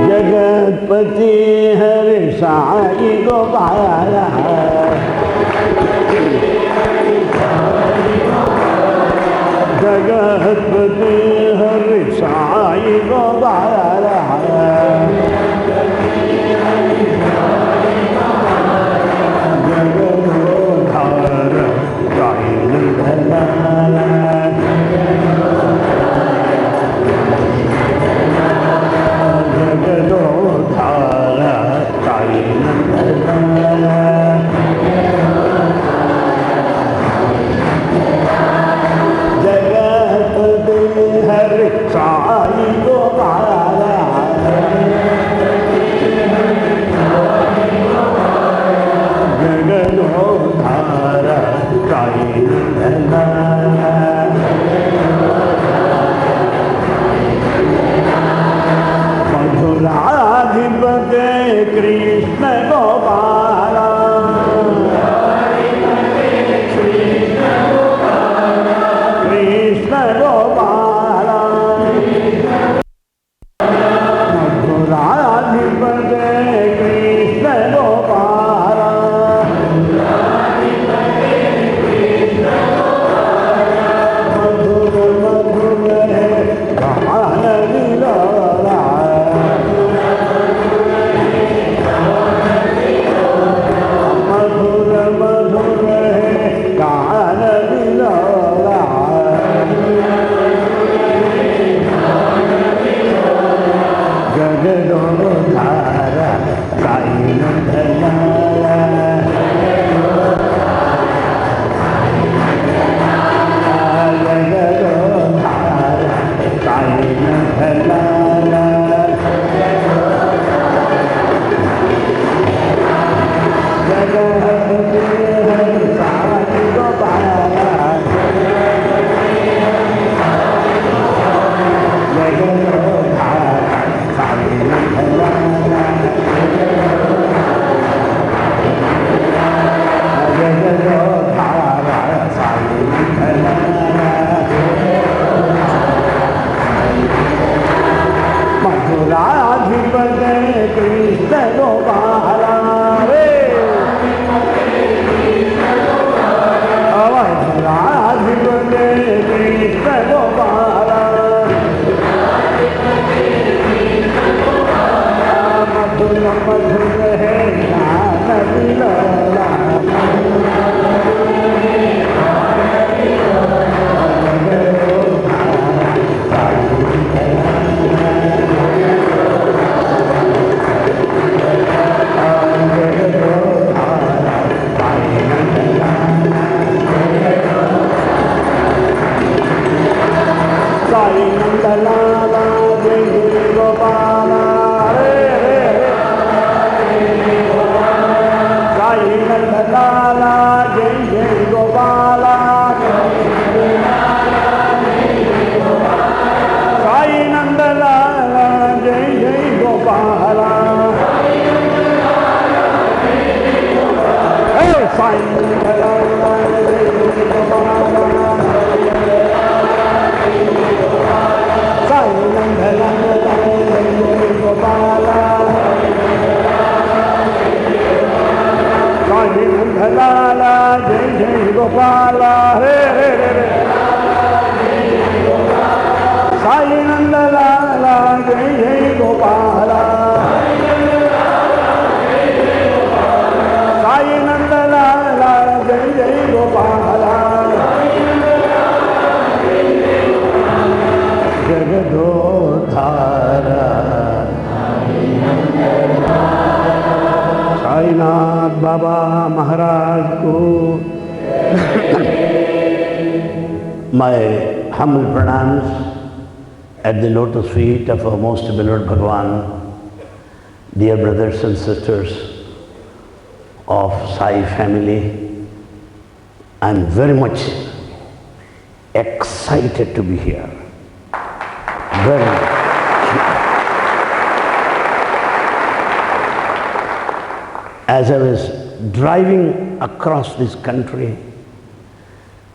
जगतपति हरि साई गोपाल, जगतपति हरि साई गोपाल, जगदोधार साई नंदलाल, जगदोधार साई नंदलाल, जगतपति हरि साई गोपाल, जगदोधार साई नंदलाल, मधुराधिपते कृष्ण गोपाल, कृष्ण गोपाल, मधुराधिपते कृष्ण गोपाल, मधुर मधुर है गान लीला, मधुर मधुर है गान लीला, जगदोधार साई नंदलाल, जगदोधार साई नंदलाल, जगतपति हरि साई गोपाल, जगदोधार साई नंदलाल, जगदोधार साई नंदलाल, मधुराधिपते कृष्ण गोपाल, रे मधुराधिपते कृष्ण गोपाल, मधुर मधुर है गान लीला, साई नंदलाल जय जय गोपाल, रे रे साई नंदलाल जय जय गोपाल, साई नंदलाल जय जय गोपाल, साई नंदलाल जय जय गोपाल, साई नंदलाल जय जय गोपाल, साई नंदलाल जय जय गोपाल, रे रे रे रे साई नंदलाल जय जय गोपाल, साई नंदलाल जय जय गोपाल, जगदोधार साईनाथ बाबा महाराज को my humble pranams at the lotus feet of our most beloved Bhagavan, dear brothers and sisters of Sai family. I am very much excited to be here. Very much. As I was driving across this country,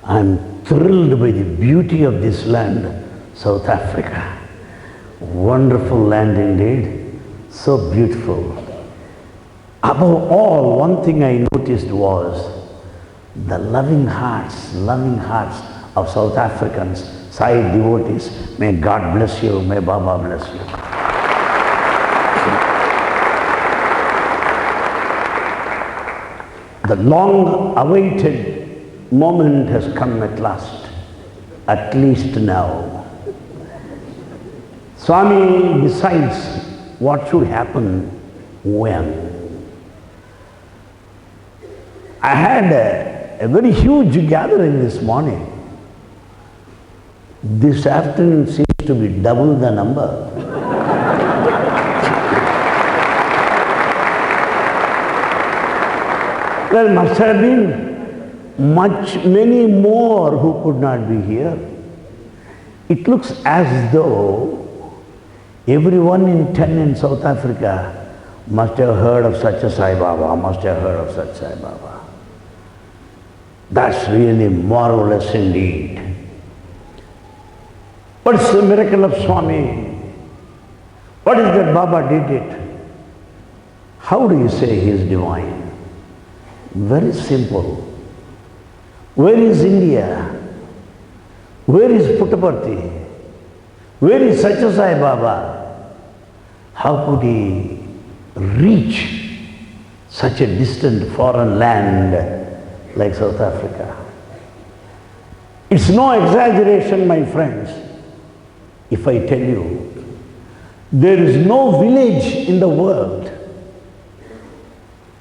I am thrilled by the beauty of this land, South Africa. Wonderful land indeed, so beautiful. Above all, one thing I noticed was the loving hearts of South Africans, Sai devotees. May God bless you, may Baba bless you. The long awaited moment has come at last, at least now. Swami decides what should happen when. I had a very huge gathering this morning. This afternoon seems to be double the number. There must have been many more who could not be here. It looks as though everyone in 10 in South Africa must have heard of such a Sai Baba, must have heard of such Sai Baba. That's really marvelous indeed. What's the miracle of Swami? What is that Baba did it? How do you say he is divine? Very simple. Where is India? Where is Puttaparthi? Where is Satya Sai Baba? How could he reach such a distant foreign land like South Africa? It's no exaggeration, my friends, if I tell you, there is no village in the world,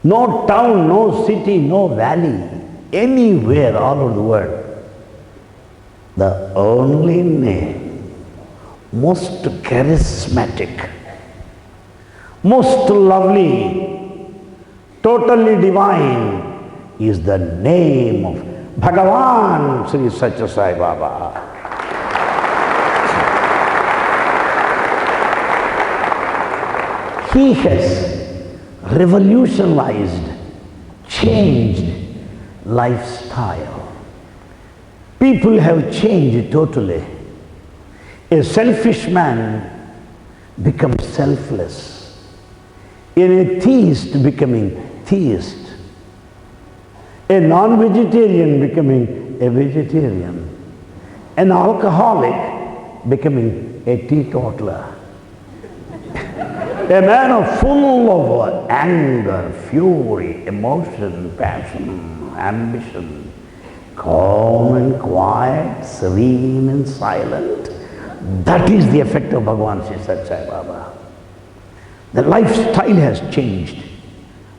no town, no city, no valley, anywhere all over the world. The only name, most charismatic, most lovely, totally divine, is the name of Bhagavan Sri Satya Sai Baba. He has revolutionized, changed lifestyle. People have changed totally. A selfish man becomes selfless. An atheist becoming theist. A non-vegetarian becoming a vegetarian. An alcoholic becoming a teetotaler. A man full of anger, fury, emotion, passion, ambition, calm and quiet, serene and silent. That is the effect of Bhagavan Sri Satya Sai Baba. The lifestyle has changed.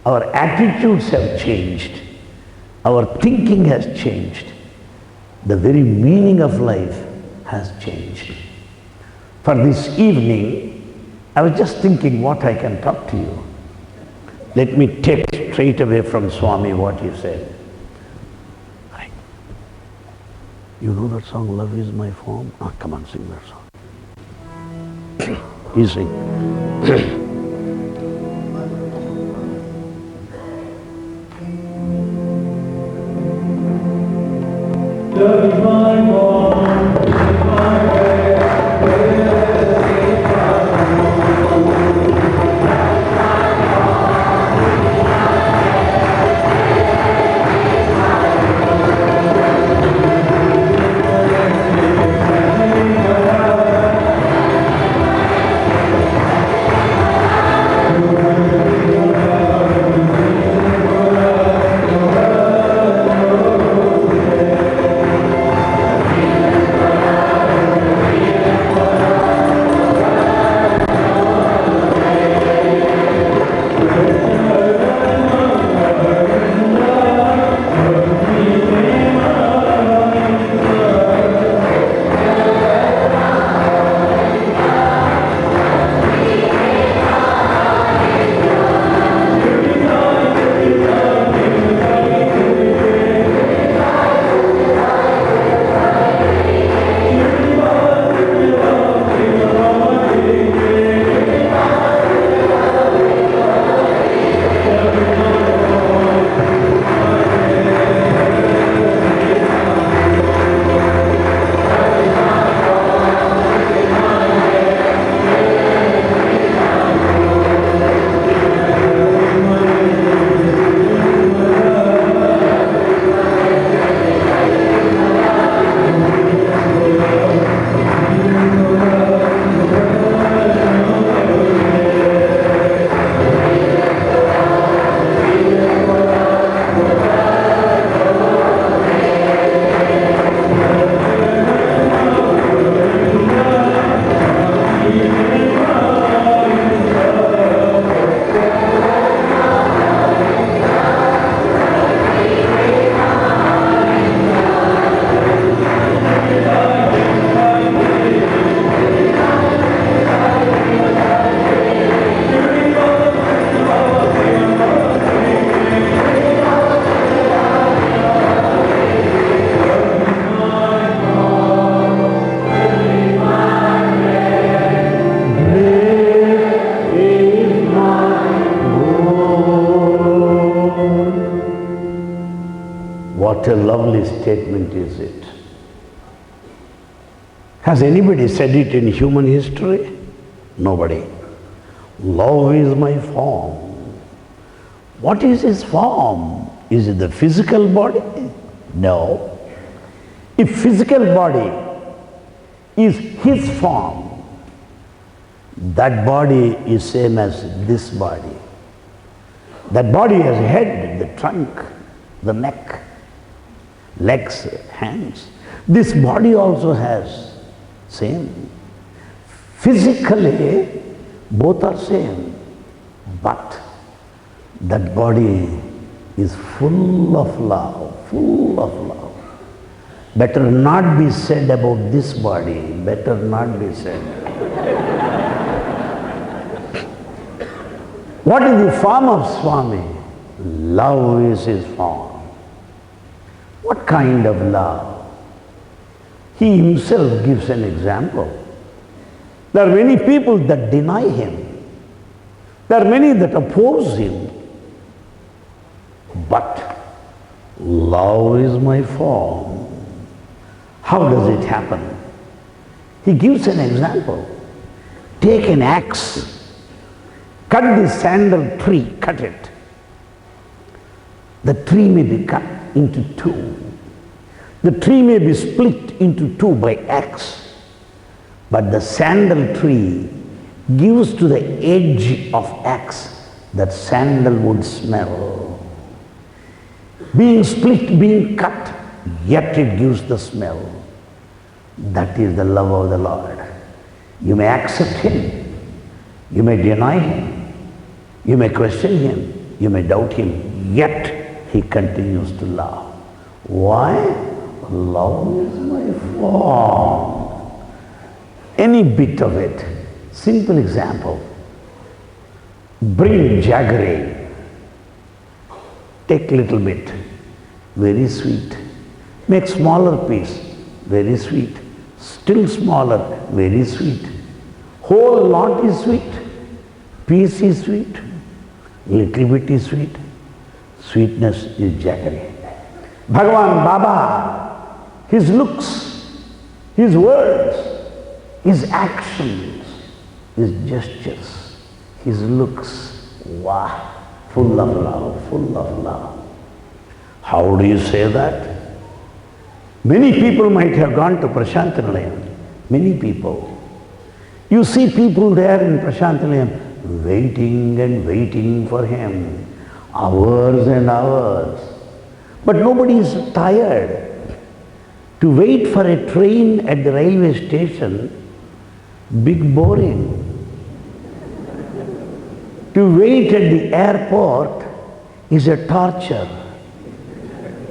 Our attitudes have changed. Our thinking has changed. The very meaning of life has changed. For this evening, I was just thinking what I can talk to you. Let me take straight away from Swami what he said. You know that song, Love Is My Form? Come on, sing that song. You sing. Love is my form, this is my way, What a lovely statement is it. Has anybody said it in human history? Nobody. Love is my form. What is his form? Is it the physical body? No. If physical body is his form, that body is same as this body. That body has a head, the trunk, the neck, legs, hands. This body also has same. Physically, both are same, but that body is full of love, full of love. Better not be said about this body, better not be said. What is the form of Swami? Love is his form. What kind of love? He himself gives an example. There are many people that deny him. There are many that oppose him. But love is my form. How does it happen? He gives an example. Take an axe, cut the sandal tree, cut it. The tree may be cut into two. The tree may be split into two by axe. But the sandal tree gives to the edge of axe that sandalwood smell. Being split, being cut, yet it gives the smell. That is the love of the Lord. You may accept him, you may deny him, you may question him, you may doubt him, yet he continues to love. Why? Love is my form. Any bit of it. Simple example. Bring jaggery. Take little bit. Very sweet. Make smaller piece. Very sweet. Still smaller. Very sweet. Whole lot is sweet. Piece is sweet. Little bit is sweet. Sweetness is jaggery. Bhagavan Baba, his looks, his words, his actions, his gestures, his looks, wow, full of love, full of love. How do you say that? Many people might have gone to Prashantinilayam. Many people. You see people there in Prashantinilayam waiting and waiting for him, hours and hours. But nobody is tired. To wait for a train at the railway station, big boring. To wait at the airport is a torture.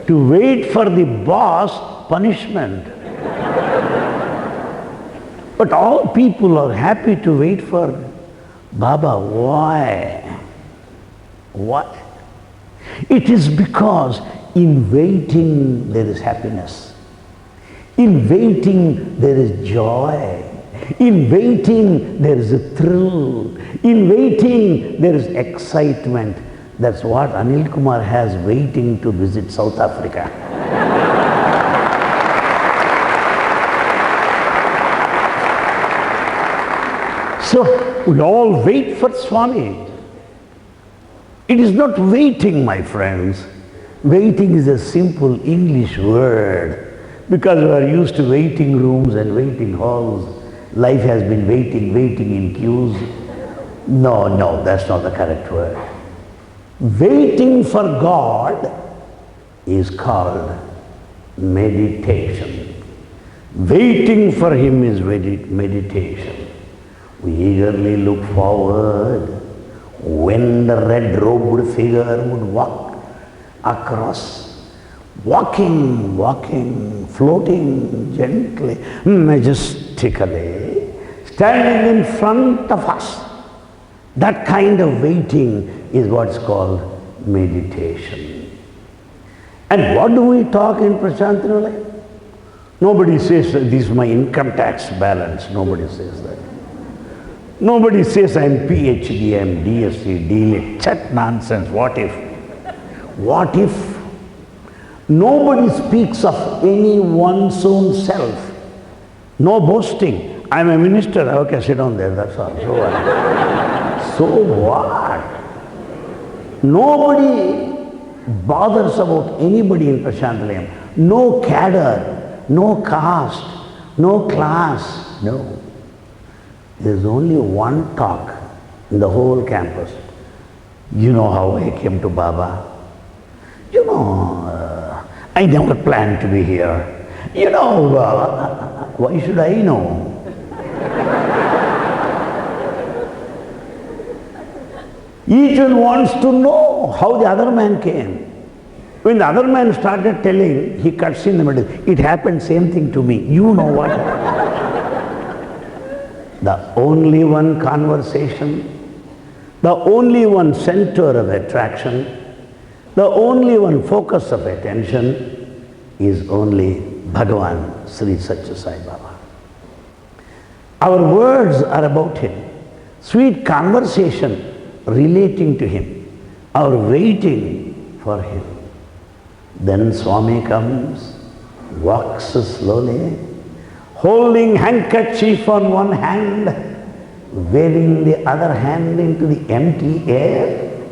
To wait for the boss, punishment. But all people are happy to wait for Baba. Why? What? It is because in waiting there is happiness. In waiting there is joy. In waiting there is a thrill. In waiting there is excitement. That's what Anil Kumar has waiting to visit South Africa. So we all wait for Swami. It is not waiting, my friends. Waiting is a simple English word because we are used to waiting rooms and waiting halls. Life has been waiting in queues. No, that's not the correct word. Waiting for God is called meditation. Waiting for Him is meditation. We eagerly look forward when the red-robed figure would walk across, walking, floating gently, majestically, standing in front of us. That kind of waiting is what's called meditation. And what do we talk in Prashantinilayam? Nobody says, this is my income tax balance. Nobody says that. Nobody says, I'm PhD, I'm DSc, DLit. Chat nonsense. What if? What if Nobody speaks of any one's own self. No boasting. I'm a minister. Okay, sit down there. That's all. So what? So what? Nobody bothers about anybody in Prashantalayam. No cadre, no caste, no class. No. There's only one talk in the whole campus. You know how I came to Baba? You know, I never planned to be here. You know, why should I know? Each one wants to know how the other man came. When the other man started telling, he cuts in the middle. It happened same thing to me. You know what? The only one conversation, the only one center of attraction, the only one focus of attention is only Bhagavan Sri Satya Sai Baba. Our words are about him. Sweet conversation relating to him. Our waiting for him. Then Swami comes, walks slowly, holding handkerchief on one hand, waving the other hand into the empty air,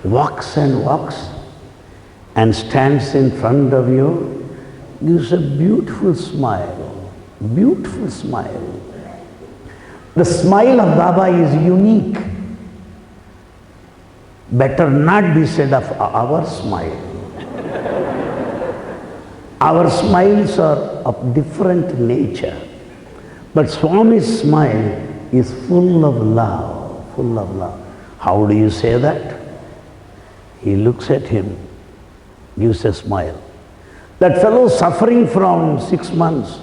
walks and stands in front of you, gives a beautiful smile, beautiful smile. The smile of Baba is unique. Better not be said of our smile. Our smiles are of different nature. But Swami's smile is full of love, full of love. How do you say that? He looks at him, gives a smile. That fellow suffering from 6 months,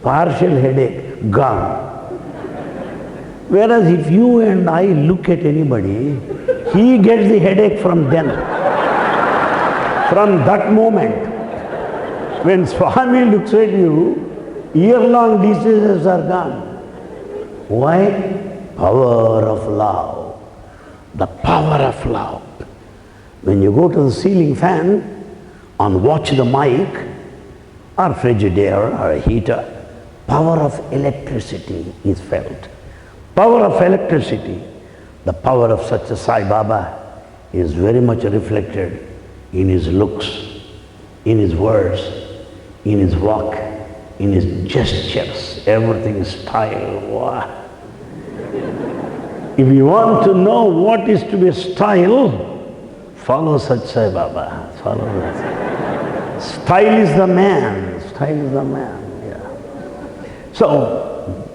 partial headache, gone. Whereas if you and I look at anybody, he gets the headache from then, from that moment. When Swami looks at you, year-long diseases are gone. Why? Power of love. The power of love. When you go to the ceiling fan and watch the mic or Frigidaire or a heater, power of electricity is felt. Power of electricity, the power of Satya Sai Baba is very much reflected in his looks, in his words, in his walk, in his gestures, everything is style. Wow. If you want to know what is to be style, follow Satya Sai Baba. Follow that. Style is the man. Style is the man. Yeah. So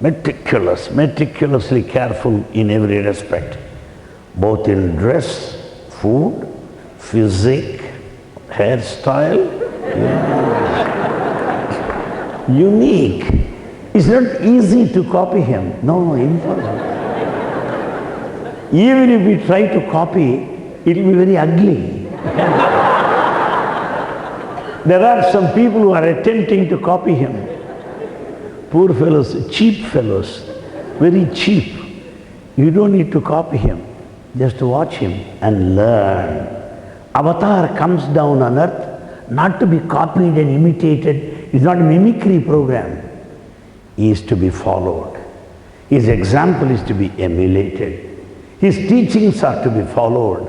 meticulously careful in every respect, both in dress, food, physique, hairstyle. Yeah. Unique. It's not easy to copy him. No, impossible. Even if we try to copy, it will be very ugly. There are some people who are attempting to copy him. Poor fellows, cheap fellows, very cheap. You don't need to copy him. Just watch him and learn. Avatar comes down on earth not to be copied and imitated. It's not a mimicry program. He is to be followed. His example is to be emulated. His teachings are to be followed.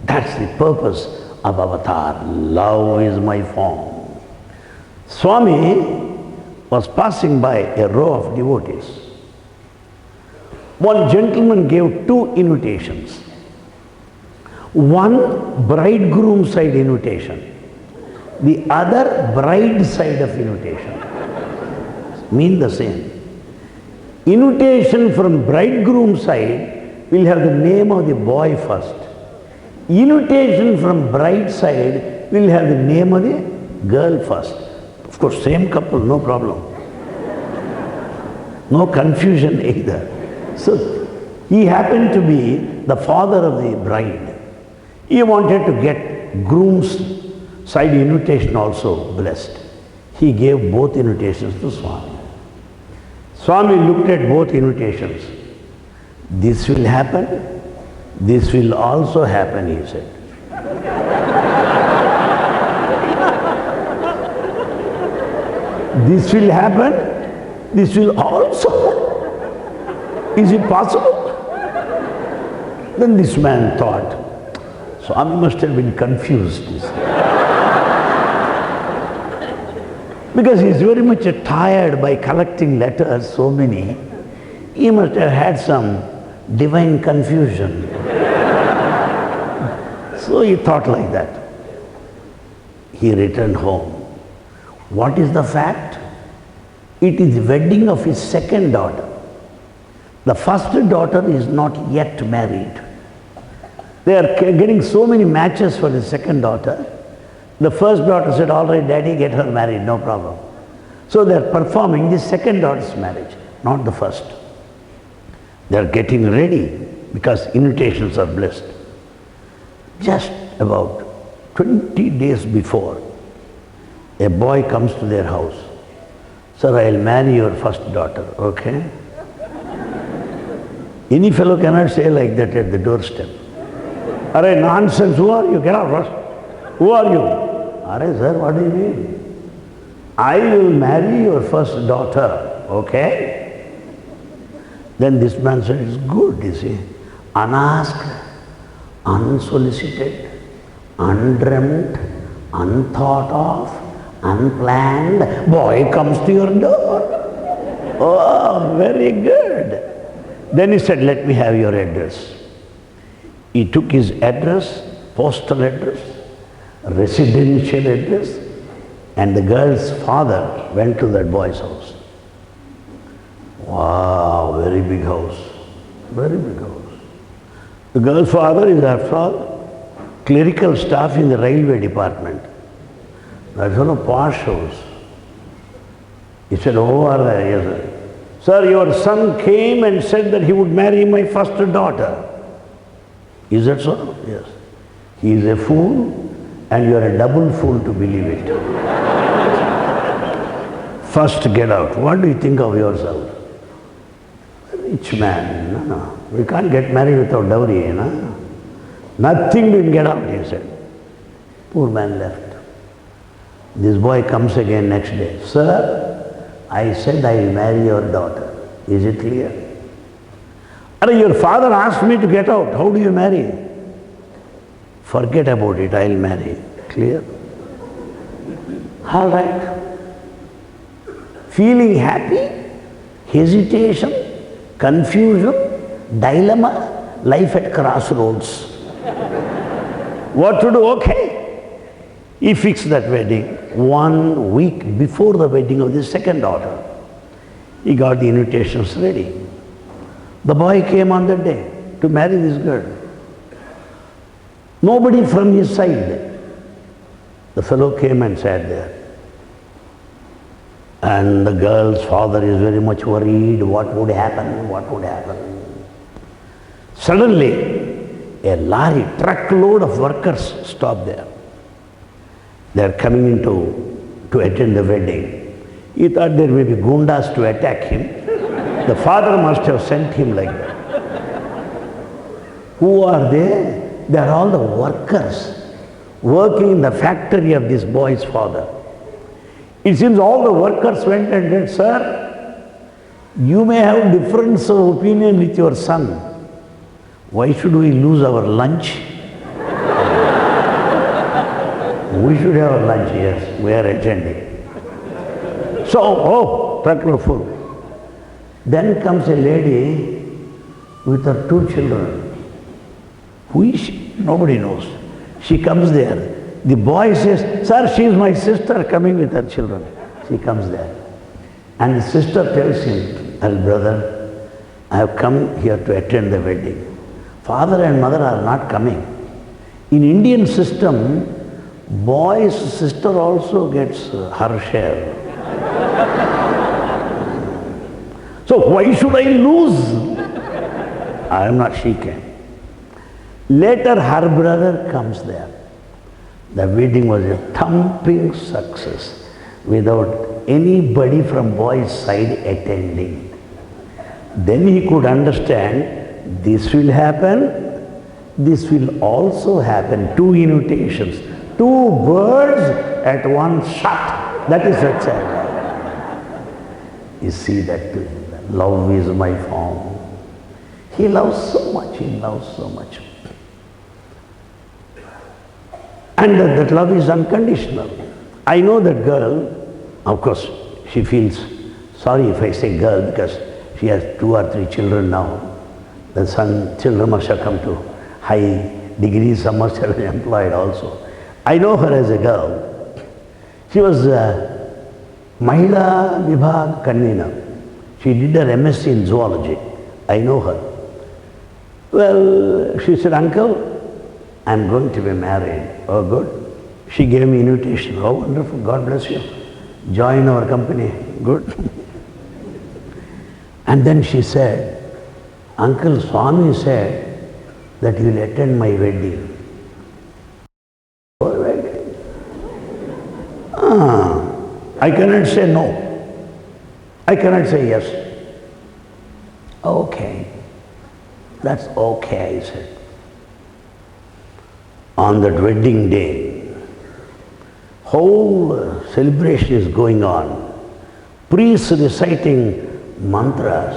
That's the purpose of Avatar. Love is my form. Swami was passing by a row of devotees. One gentleman gave 2 invitations. One bridegroom side invitation. The other bride side of invitation. Mean the same. Invitation from bridegroom side will have the name of the boy first. Invitation from bride side will have the name of the girl first. Of course, same couple, no problem. No confusion either. So, he happened to be the father of the bride. He wanted to get groom's side invitation also blessed. He gave both invitations to Swami. Swami looked at both invitations. This will happen, this will also happen, he said. This will happen, this will also. Is it possible? Then this man thought, Swami must have been confused. Because he is very much tired by collecting letters, so many. He must have had some divine confusion. So he thought like that. He returned home. What is the fact? It is the wedding of his second daughter. The first daughter is not yet married. They are getting so many matches for the second daughter. The first daughter said, all right, daddy, get her married, no problem. So they are performing the second daughter's marriage, not the first. They are getting ready because invitations are blessed. Just about 20 days before, a boy comes to their house. Sir, I'll marry your first daughter, okay? Any fellow cannot say like that at the doorstep. Arey, nonsense, who are you? Get out first. Who are you? Arey, sir, what do you mean? I will marry your first daughter, okay? Then this man said, it's good, you see. Unasked, unsolicited, undreamt, unthought of, unplanned, boy comes to your door. Oh, very good. Then he said, let me have your address. He took his address, postal address, residential address, and the girl's father went to that boy's house. Wow, very big house, very big house. The girl's father is, after all, clerical staff in the railway department. That's one of posh house. He said, oh, are there? Yes, sir. Sir, your son came and said that he would marry my first daughter. Is that so? Yes. He is a fool and you are a double fool to believe it. First, get out. What do you think of yourself? Rich man. No. We can't get married without dowry. No? Nothing will get out, he said. Poor man left. This boy comes again next day. Sir, I said I will marry your daughter. Is it clear? Your father asked me to get out. How do you marry? Forget about it. I will marry. Clear? All right. Feeling happy, hesitation, confusion, dilemma, life at crossroads. What to do? Okay. He fixed that wedding 1 week before the wedding of the second daughter. He got the invitations ready. The boy came on that day to marry this girl. Nobody from his side. The fellow came and sat there. And the girl's father is very much worried. What would happen? What would happen? Suddenly, a lorry, truckload of workers stopped there. They are coming in to attend the wedding. He thought there may be gundas to attack him. The father must have sent him like that. Who are they? They are all the workers working in the factory of this boy's father. It seems all the workers went and said, sir, you may have difference of opinion with your son. Why should we lose our lunch? We should have our lunch, yes, we are attending. So, truckload full. Then comes a lady with her 2 children. Who is she? Nobody knows. She comes there. The boy says, sir, she is my sister coming with her children. She comes there. And the sister tells him, well, brother, I have come here to attend the wedding. Father and mother are not coming. In Indian system, boy's sister also gets her share. So why should I lose? I am not, she came. Later her brother comes there. The wedding was a thumping success without anybody from boy's side attending. Then he could understand this will happen, this will also happen. 2 invitations, 2 birds at one shot. That is success. You see that love is my form. He loves so much, he loves so much. And that love is unconditional. I know that girl, of course, she feels sorry if I say girl because she has 2 or 3 children now. The children must have come to high degrees, some must have been employed also. I know her as a girl. She was Mahila Vibhag convener. She did her MSc in zoology. I know her. Well, she said, uncle, I'm going to be married. Oh, good. She gave me invitation. Oh, wonderful. God bless you. Join our company. Good. And then she said, Uncle Swami said that he will attend my wedding. Your wedding? I cannot say no. I cannot say yes. Okay. That's okay, I said. On that wedding day, whole celebration is going on. Priests reciting mantras.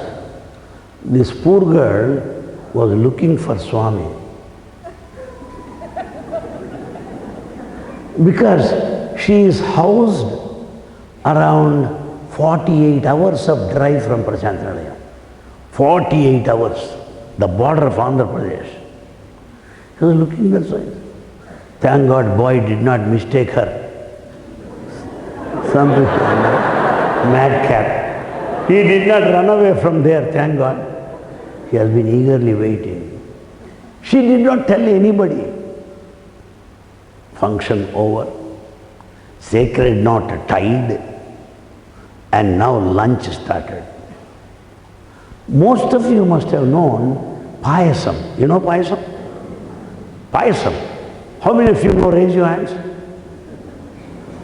This poor girl was looking for Swami. Because she is housed around 48 hours of drive from Prashanthanalaya. 48 hours, the border of Andhra Pradesh. She was looking that side. Thank God boy did not mistake her. Some madcap. He did not run away from there, thank God. He has been eagerly waiting. She did not tell anybody. Function over. Sacred knot tied. And now lunch started. Most of you must have known payasam. You know payasam? Payasam. How many of you know? Raise your hands.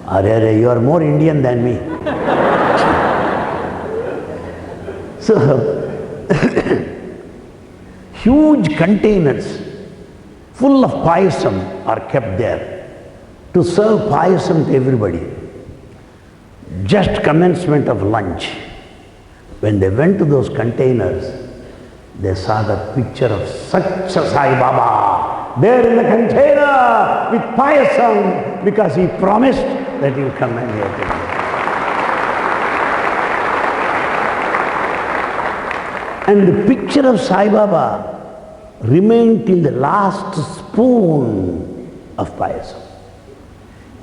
Arre, you are more Indian than me. So, huge containers full of payasam are kept there to serve payasam to everybody. Just commencement of lunch. When they went to those containers, they saw the picture of Satya Sai Baba there in the container with payasam because he promised that he will come and get it. And the picture of Sai Baba remained till the last spoon of payasam.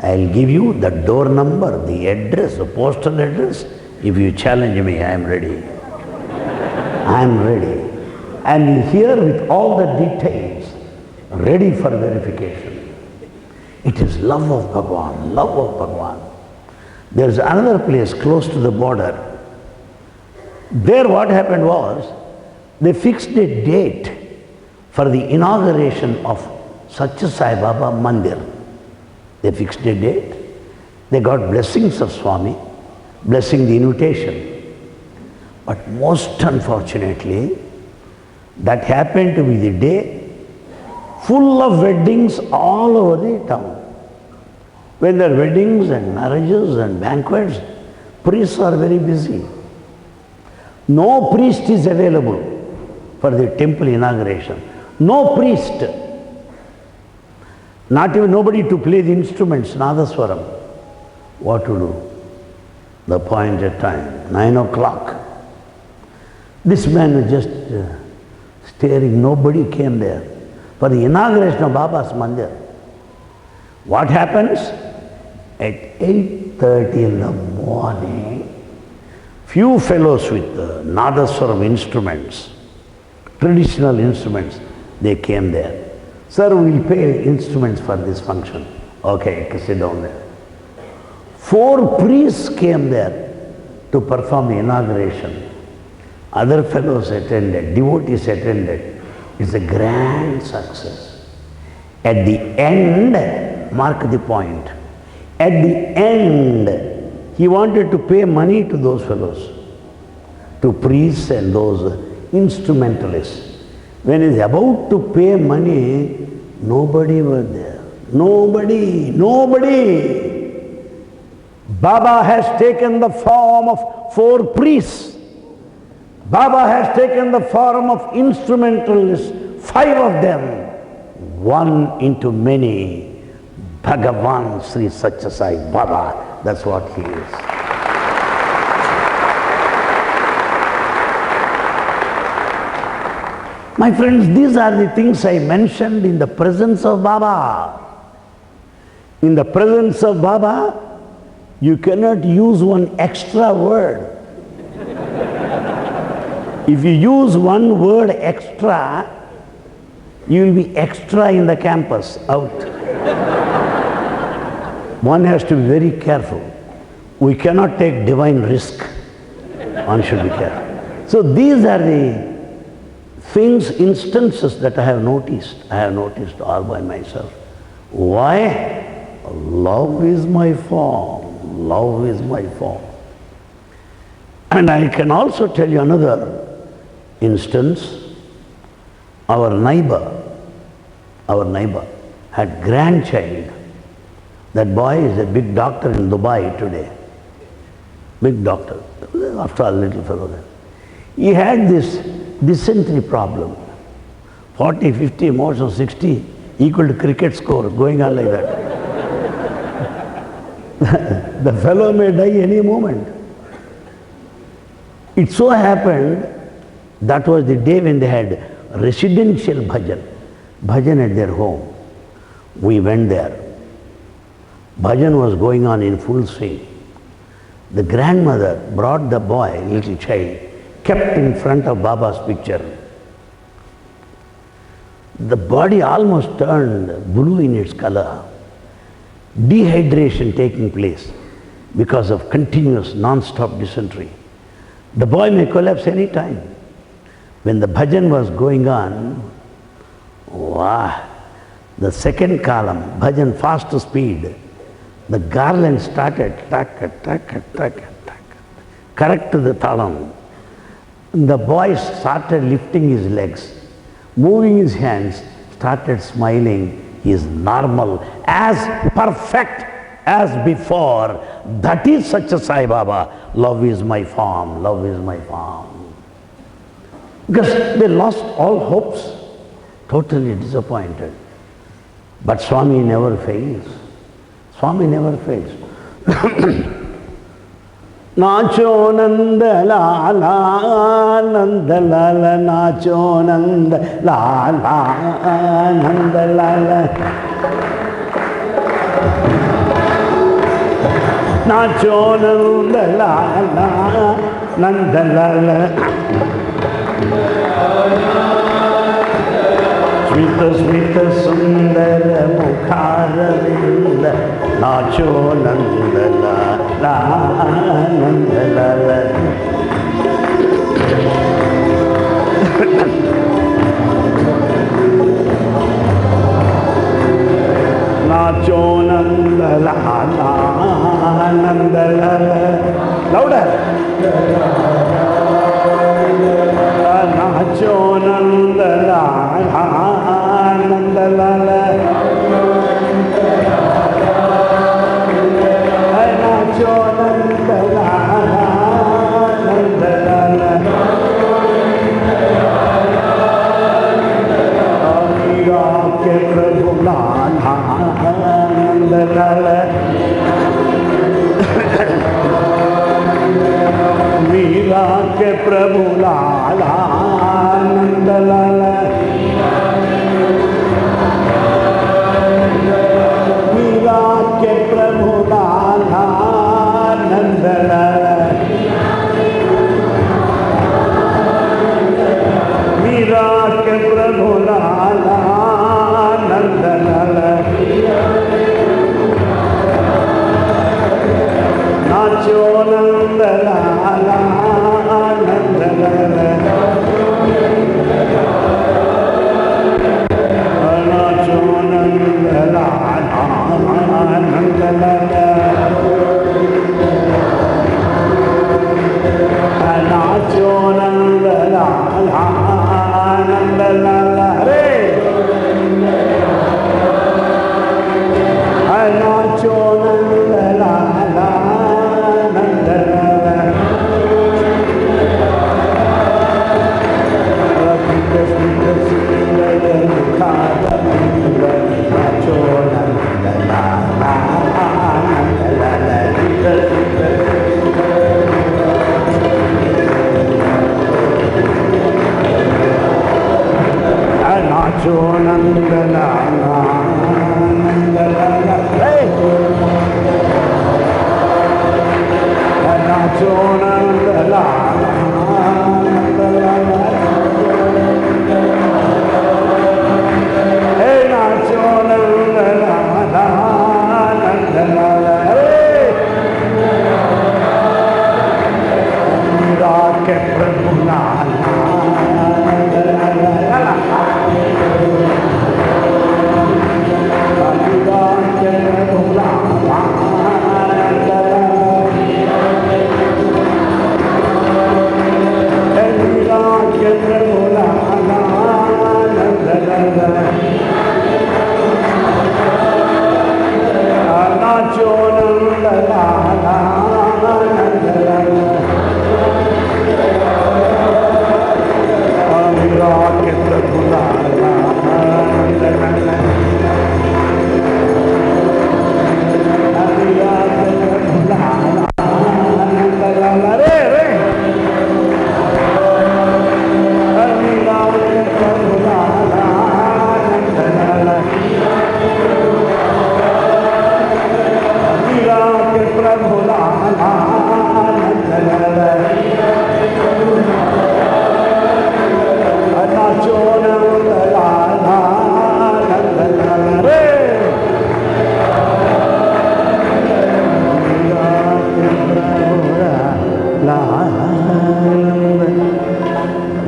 I'll give you the door number, the address, the postal address. If you challenge me, I am ready. I am ready. And here with all the details, ready for verification. It is love of Bhagwan, love of Bhagwan. There is another place close to the border. There what happened was, they fixed a date for the inauguration of Satya Sai Baba Mandir. They fixed a date. They got blessings of Swami, blessing the invitation. But most unfortunately, that happened to be the day full of weddings all over the town. When there are weddings and marriages and banquets, priests are very busy. No priest is available for the temple inauguration. No priest. Not even nobody to play the instruments, Nadaswaram. What to do? The appointed time, 9 o'clock. This man was just staring, nobody came there for the inauguration of Baba's Mandir. What happens? At 8:30 in the morning, few fellows with Nadaswaram instruments, traditional instruments, they came there. Sir, we will pay instruments for this function. Okay, sit down there. 4 priests came there to perform the inauguration. Other fellows attended, devotees attended. It's a grand success. At the end, mark the point, at the end, he wanted to pay money to those fellows, to priests and those instrumentalists. When he's about to pay money, nobody was there. Nobody. Baba has taken the form form of 4 priests. Baba has taken the form of instrumentalists, 5 of them, one into many. Bhagavan Sri Satya Sai Baba, that's what he is. My friends, these are the things I mentioned in the presence of Baba. In the presence of Baba, you cannot use one extra word. If you use one word extra, you will be extra in the campus, out. One has to be very careful. We cannot take divine risk. One should be careful. So these are the things, instances that I have noticed. I have noticed all by myself. Why? Love is my form. Love is my form. And I can also tell you another instance. Our neighbor had grandchild. That boy is a big doctor in Dubai today. Big doctor. After all, little fellow there. He had this dysentery problem. 40, 50, more than 60, equal to cricket score, going on like that. The fellow may die any moment. It so happened, that was the day when they had residential bhajan at their home. We went there. Bhajan was going on in full swing. The grandmother brought the boy, little child, kept in front of Baba's picture. The body almost turned blue in its color. Dehydration taking place because of continuous non-stop dysentery. The boy may collapse any time. When the bhajan was going on, wow, the second column, bhajan fast speed, the garland started correct to the talam. The boy started lifting his legs, moving his hands, started smiling. He is normal, as perfect as before. That is Satya Sai Baba. Love is my form, love is my form. Because they lost all hopes, totally disappointed. But Swami never fails. Swami never fails. Nacho Nanda Lala, Nanda Lala, Nacho Nanda Lala, Nanda Lala. Nacho Nanda Lala, Nanda Lala. Smita Smita Sundara Mukharavinda, Nacho Nanda Lala, Nanda Lala. Nacho Nanda Lala, Nanda Lala. Louder. Nacho Nanda Lala, Nanda Lala. Nacho Nanda Lala, Nanda Lala. Meera ke Prabhu Lala, Nanda Lala. Meera ke Prabhu Lala, Nanda Lala. Meera ke Prabhu Lala, Nanda Lala. Meera ke Prabhu Lala, Nanda Lala. Nacho Nanda Lala, Nanda Lala.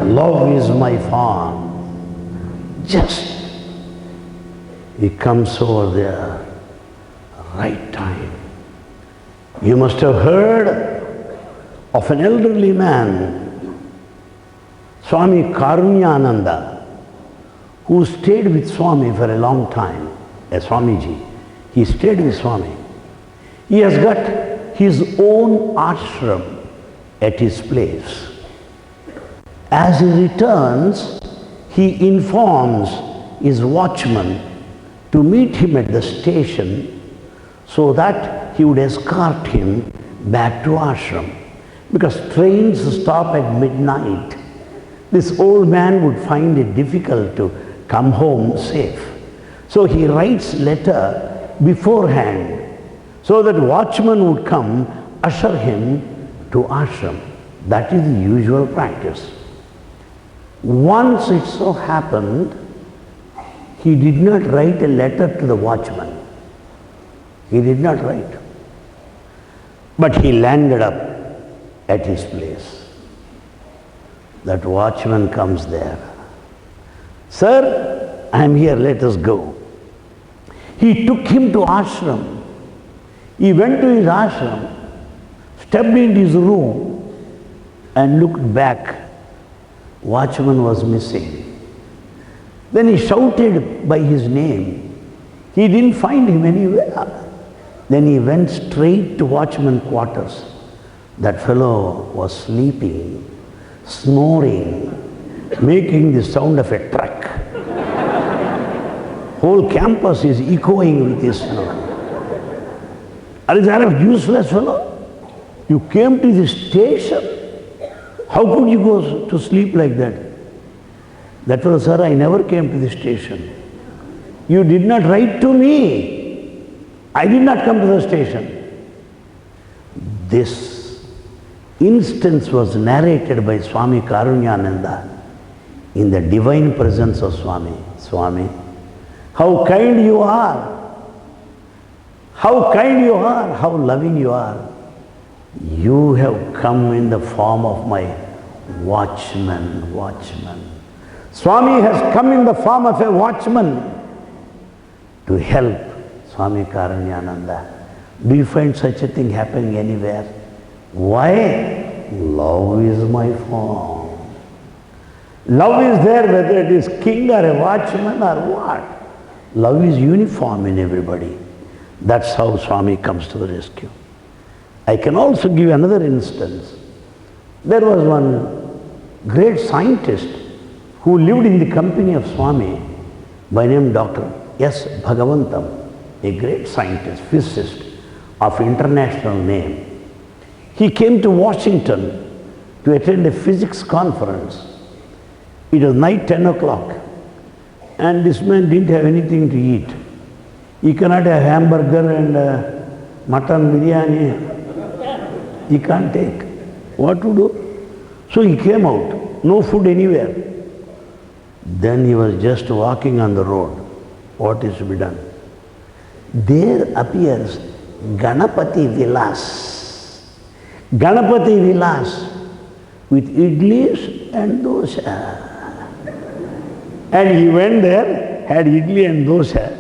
Love is my form. Just he comes over there, right time. You must have heard of an elderly man, Swami Karunyananda, who stayed with Swami for a long time, a Swamiji. He stayed with Swami. He has got his own ashram at his place. As he returns, he informs his watchman to meet him at the station so that he would escort him back to ashram. Because trains stop at midnight. This old man would find it difficult to come home safe. So he writes letter beforehand so that watchman would come, usher him to ashram. That is the usual practice. Once it so happened, he did not write a letter to the watchman. He did not write. But he landed up at his place. That watchman comes there. Sir, I am here, let us go. He took him to ashram. He went to his ashram, stepped into his room and looked back. Watchman was missing. Then he shouted by his name. He didn't find him anywhere. Then he went straight to watchman quarters. That fellow was sleeping, snoring, making the sound of a truck. Whole campus is echoing with his snore. Are you a useless fellow? You came to the station. How could you go to sleep like that? That fellow, sir, I never came to the station. You did not write to me. I did not come to the station. This instance was narrated by Swami Karunyananda in the divine presence of Swami. Swami, how kind you are. How kind you are. How loving you are. You have come in the form of my watchman. Swami has come in the form of a watchman to help Swami Karunyananda. Do you find such a thing happening anywhere? Why? Love is my form. Love is there whether it is king or a watchman or what. Love is uniform in everybody. That's how Swami comes to the rescue. I can also give another instance. There was one great scientist who lived in the company of Swami by name Dr. S. Bhagavantam, a great scientist, physicist of international name. He came to Washington to attend a physics conference. It was night 10 o'clock and this man didn't have anything to eat. He cannot have hamburger and mutton biryani. He can't take. What to do? So he came out, no food anywhere. Then he was just walking on the road. What is to be done? There appears Ganapati Vilas. Ganapati Vilas with idlis and dosa. And he went there, had idli and dosa.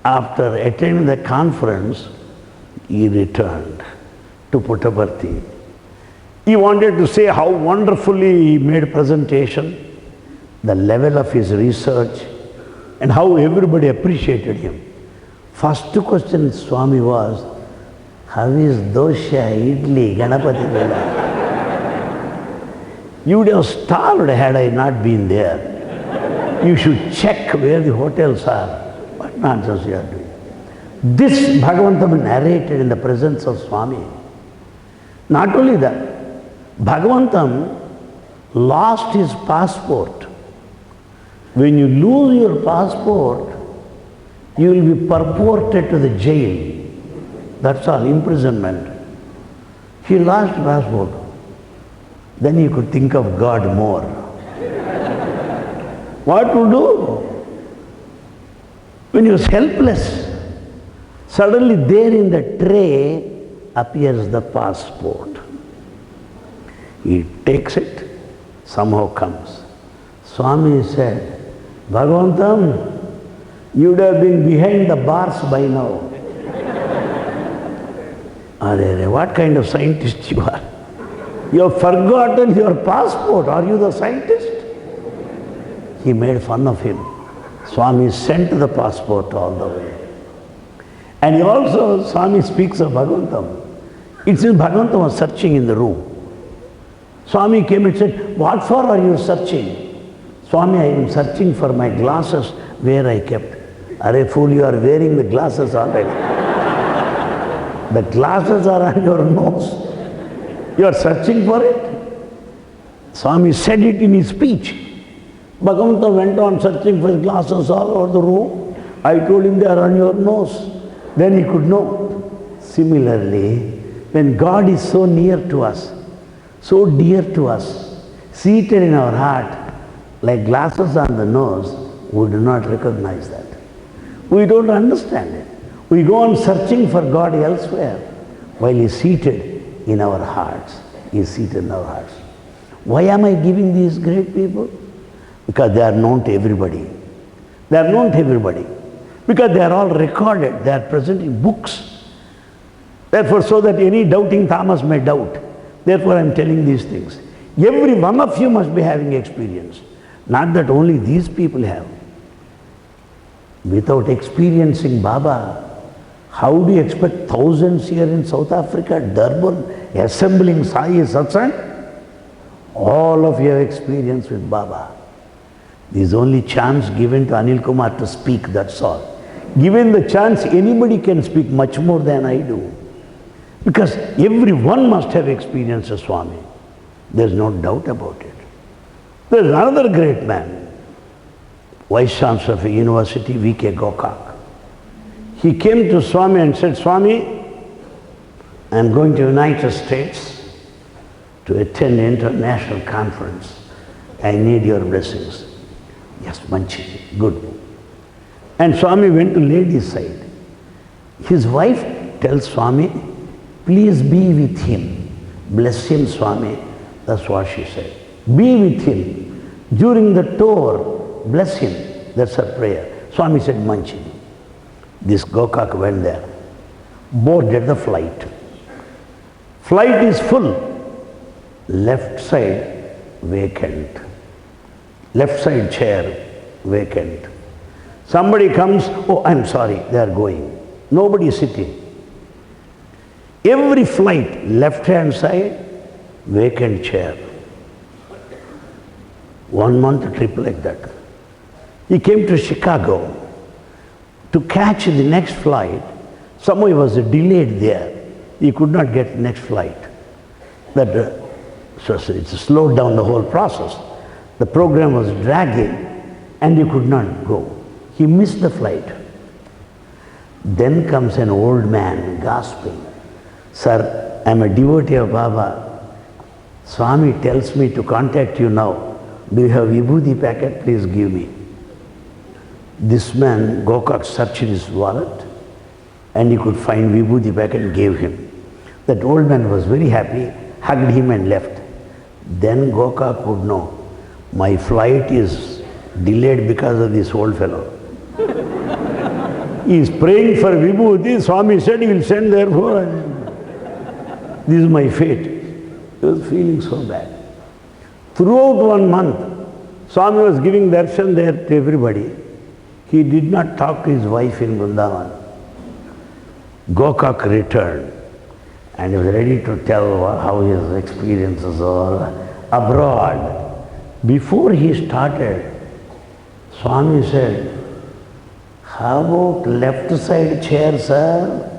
After attending the conference, he returned to Puttaparthi. He wanted to say how wonderfully he made presentation, the level of his research, and how everybody appreciated him. First question Swami was, how is dosha, idli, Ganapati Vela? You would have starved had I not been there. You should check where the hotels are. What nonsense you are doing? This Bhagavantam narrated in the presence of Swami. Not only that, Bhagavantam lost his passport. When you lose your passport, you will be purported to the jail. That's all, imprisonment. He lost passport. Then he could think of God more. What to do? When he was helpless, suddenly there in the tray appears the passport. He takes it, somehow comes. Swami said, Bhagavantam, you would have been behind the bars by now. Arre, what kind of scientist you are? You have forgotten your passport. Are you the scientist? He made fun of him. Swami sent the passport all the way. And he also, Swami speaks of Bhagavantam. It seems Bhagavantam was searching in the room. Swami came and said, what for are you searching? Swami, I am searching for my glasses where I kept. Arre fool, you are wearing the glasses already. The glasses are on your nose. You are searching for it? Swami said it in his speech. Bhagavantam went on searching for his glasses all over the room. I told him they are on your nose. Then he could know. Similarly, when God is so near to us, so dear to us, seated in our heart, like glasses on the nose, we do not recognize that. We don't understand it. We go on searching for God elsewhere, while He is seated in our hearts. He is seated in our hearts. Why am I giving these great people? Because they are known to everybody. They are known to everybody. Because they are all recorded. They are present in books. Therefore, so that any doubting Thomas may doubt. Therefore, I am telling these things. Every one of you must be having experience. Not that only these people have. Without experiencing Baba, how do you expect thousands here in South Africa, Durban, assembling Sai Satsang? All of you have experience with Baba. There is only chance given to Anil Kumar to speak, that's all. Given the chance, anybody can speak much more than I do. Because everyone must have experienced a Swami. There is no doubt about it. There is another great man, Vice Chancellor of a university, V.K. Gokak. He came to Swami and said, Swami, I am going to United States to attend an international conference. I need your blessings. Yes, Manchi, good. And Swami went to ladies' side. His wife tells Swami, please be with him. Bless him, Swami. That's what she said. Be with him. During the tour, bless him. That's her prayer. Swami said, Manchi. This Gokak went there. Boarded the flight. Flight is full. Left side, vacant. Left side chair, vacant. Somebody comes, oh, I'm sorry, they are going. Nobody is sitting. Every flight, left hand side, vacant chair. 1 month trip like that. He came to Chicago to catch the next flight. Somehow he was delayed there. He could not get next flight. So it slowed down the whole process. The program was dragging and he could not go. He missed the flight. Then comes an old man gasping. Sir, I am a devotee of Baba. Swami tells me to contact you now. Do you have vibhuti packet? Please give me. This man, Gokak, searched his wallet and he could find vibhuti packet and gave him. That old man was very happy, hugged him and left. Then Gokak would know, my flight is delayed because of this old fellow. He is praying for vibhuti. Swami said he will send therefore. This is my fate. He was feeling so bad. Throughout 1 month, Swami was giving darshan there to everybody. He did not talk to his wife in Vrindavan. Gokak returned and he was ready to tell how his experiences are abroad. Before he started, Swami said, how about left side chair, sir?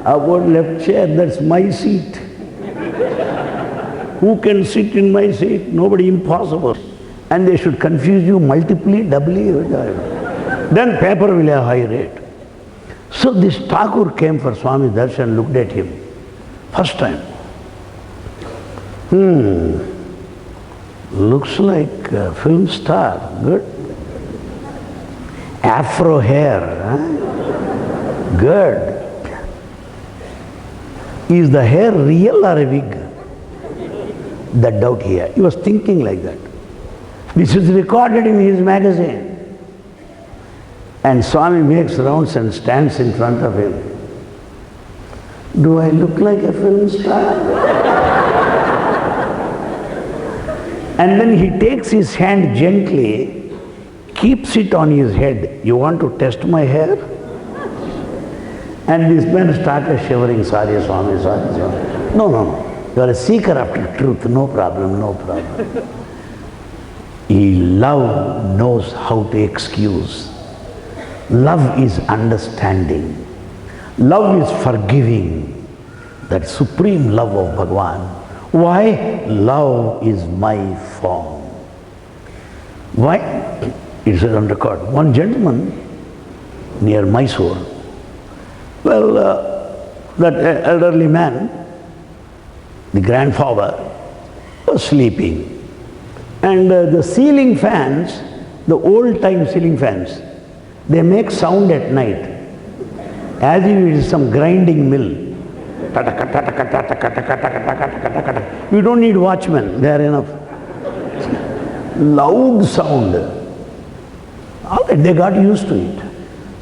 How about left chair? That's my seat. Who can sit in my seat? Nobody, impossible. And they should confuse you multiply, doubly. Then paper will have high rate. So this Thakur came for Swami darshan, looked at him. First time. Looks like a film star. Good. Afro hair. Huh? Good. Is the hair real or a wig? That doubt here. He was thinking like that. This is recorded in his magazine. And Swami makes rounds and stands in front of him. Do I look like a film star? And then he takes his hand gently, keeps it on his head. You want to test my hair? And this man started shivering. Sorry, Swami, sorry, Swami. No. You are a seeker after truth. No problem, no problem. Love knows how to excuse. Love is understanding. Love is forgiving. That supreme love of Bhagavan. Why? Love is my form. Why? It's on record. One gentleman near Mysore, that elderly man, the grandfather, was sleeping. And the ceiling fans, the old-time ceiling fans, they make sound at night, as if it is some grinding mill. You don't need watchmen, they are enough. Loud sound. All right, they got used to it.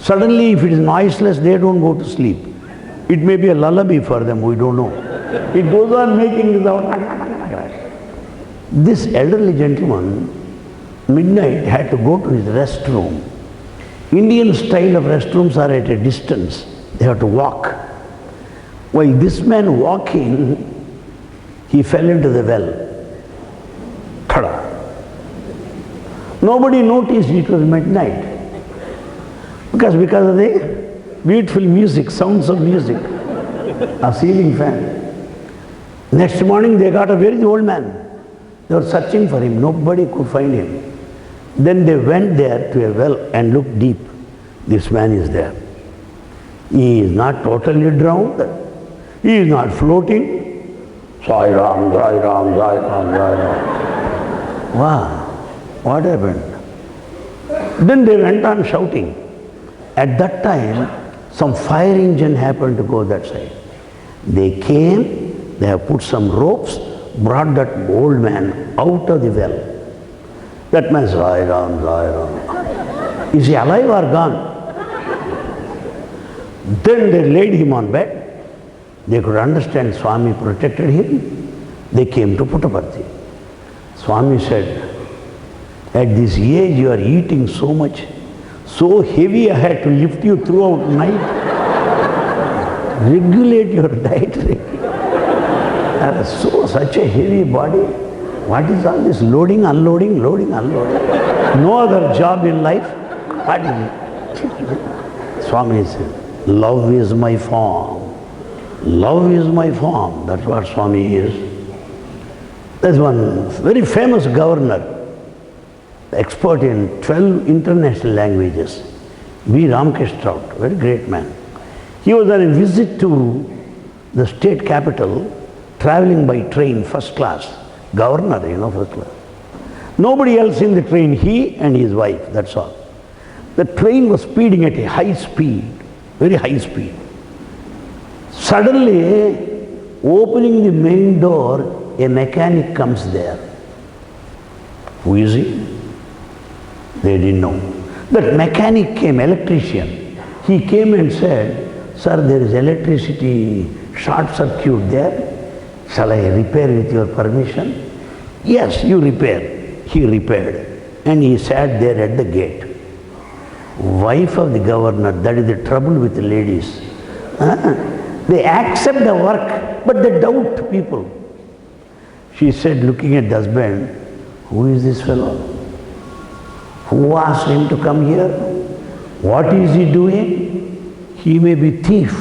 Suddenly, if it is noiseless, they don't go to sleep. It may be a lullaby for them, we don't know. It goes on making the sound. This elderly gentleman, midnight, had to go to his restroom. Indian style of restrooms are at a distance. They have to walk. While this man walking, he fell into the well. Tada. Nobody noticed it was midnight. Because of the beautiful music, sounds of music, a ceiling fan. Next morning they got a very old man. They were searching for him. Nobody could find him. Then they went there to a well and looked deep. This man is there. He is not totally drowned. He is not floating. Sai Ram, Sai Ram, Sai Ram, Sai Ram. Wow, what happened? Then they went on shouting. At that time, some fire engine happened to go that side. They came, they have put some ropes, brought that old man out of the well. That man, Sai Ram, Sai Ram. Is he alive or gone? Then they laid him on bed. They could understand Swami protected him. They came to Puttaparthi. Swami said, at this age you are eating so much, so heavy I had to lift you throughout night. Regulate your diet. Such a heavy body. What is all this loading, unloading, loading, unloading? No other job in life? What is it? Swami said, love is my form. Love is my form. That's what Swami is. There's one very famous governor, expert in 12 international languages, V. Ramkrishna Trout, very great man. He was on a visit to the state capital, traveling by train, first class. Governor, first class. Nobody else in the train, he and his wife, that's all. The train was speeding at a high speed, very high speed. Suddenly, opening the main door, a mechanic comes there. Who is he? They didn't know. That mechanic came, electrician. He came and said, sir, there is electricity short circuit there. Shall I repair with your permission? Yes, you repair. He repaired. And he sat there at the gate. Wife of the governor, that is the trouble with the ladies. They accept the work, but they doubt people. She said, looking at the husband, who is this fellow? Who asked him to come here? What is he doing? He may be thief.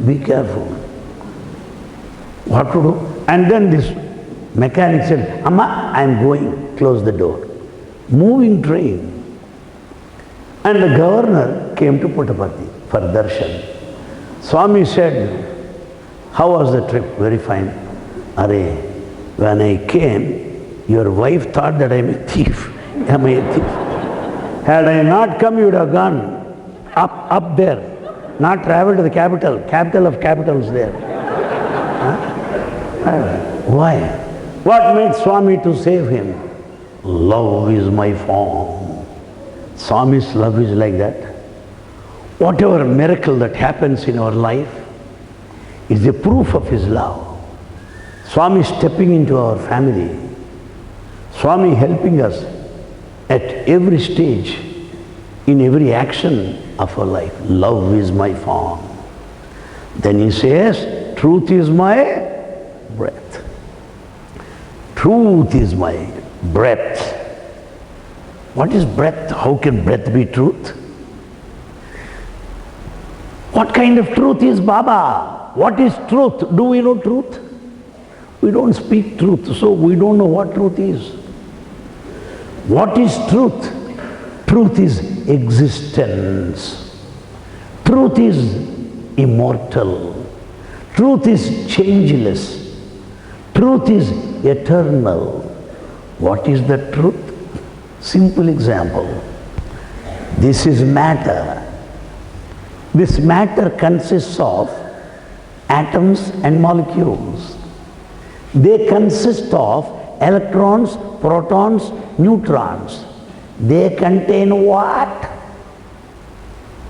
Be careful. What to do? And then this mechanic said, Amma, I am going. Close the door. Moving train. And the governor came to Puttaparthi for darshan. Swami said, how was the trip? Very fine. Are, when I came, your wife thought that I am a thief. Am I a thief? Had I not come, you would have gone up there. Not traveled to the capital. Capital of capitals there. Why? What made Swami to save him? Love is my form. Swami's love is like that. Whatever miracle that happens in our life is a proof of his love. Swami stepping into our family. Swami helping us at every stage, in every action of our life. Love is my form. Then he says, truth is my breath. Truth is my breath. What is breath? How can breath be truth? What kind of truth is Baba? What is truth? Do we know truth? We don't speak truth, so we don't know what truth is. What is truth? Truth is existence. Truth is immortal. Truth is changeless. Truth is eternal. What is the truth? Simple example. This is matter. This matter consists of atoms and molecules. They consist of electrons, protons, neutrons. They contain what?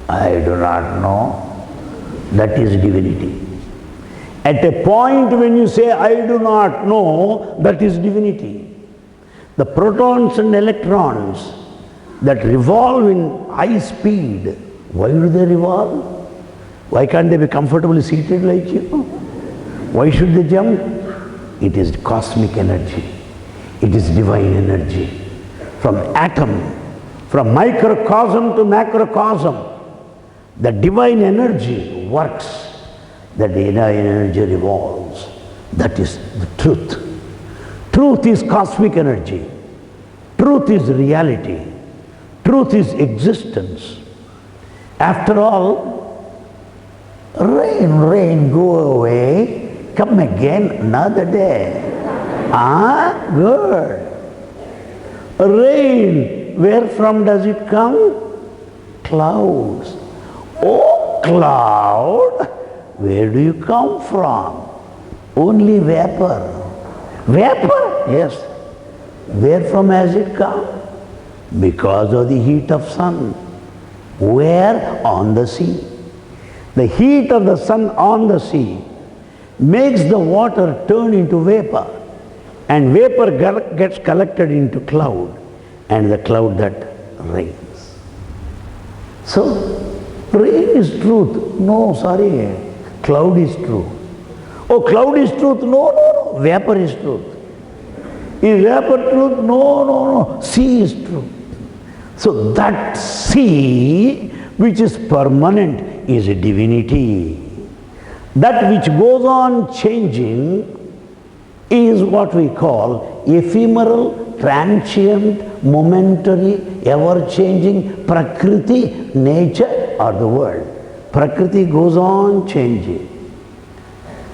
I do not know. That is divinity. At a point when you say, I do not know, that is divinity. The protons and electrons that revolve in high speed, why do they revolve? Why can't they be comfortably seated like you? Why should they jump? It is cosmic energy. It is divine energy. From atom, from microcosm to macrocosm, the divine energy works. The divine energy revolves. That is the truth. Truth is cosmic energy. Truth is reality. Truth is existence. After all, rain, go away, come again another day. Good. Rain, where from does it come? Clouds. Oh, cloud, where do you come from? Only vapor. Vapor? Yes. Where from has it come? Because of the heat of sun. Where? On the sea. The heat of the sun on the sea makes the water turn into vapor, and vapor gets collected into cloud, and the cloud that rains. So, rain is truth. No, sorry, cloud is truth. Oh, cloud is truth. No, vapor is truth. Is vapor truth? No, no, no. Sea is truth. So that sea which is permanent is a divinity. That which goes on changing is what we call ephemeral, transient, momentary, ever-changing Prakriti, nature or the world. Prakriti goes on changing.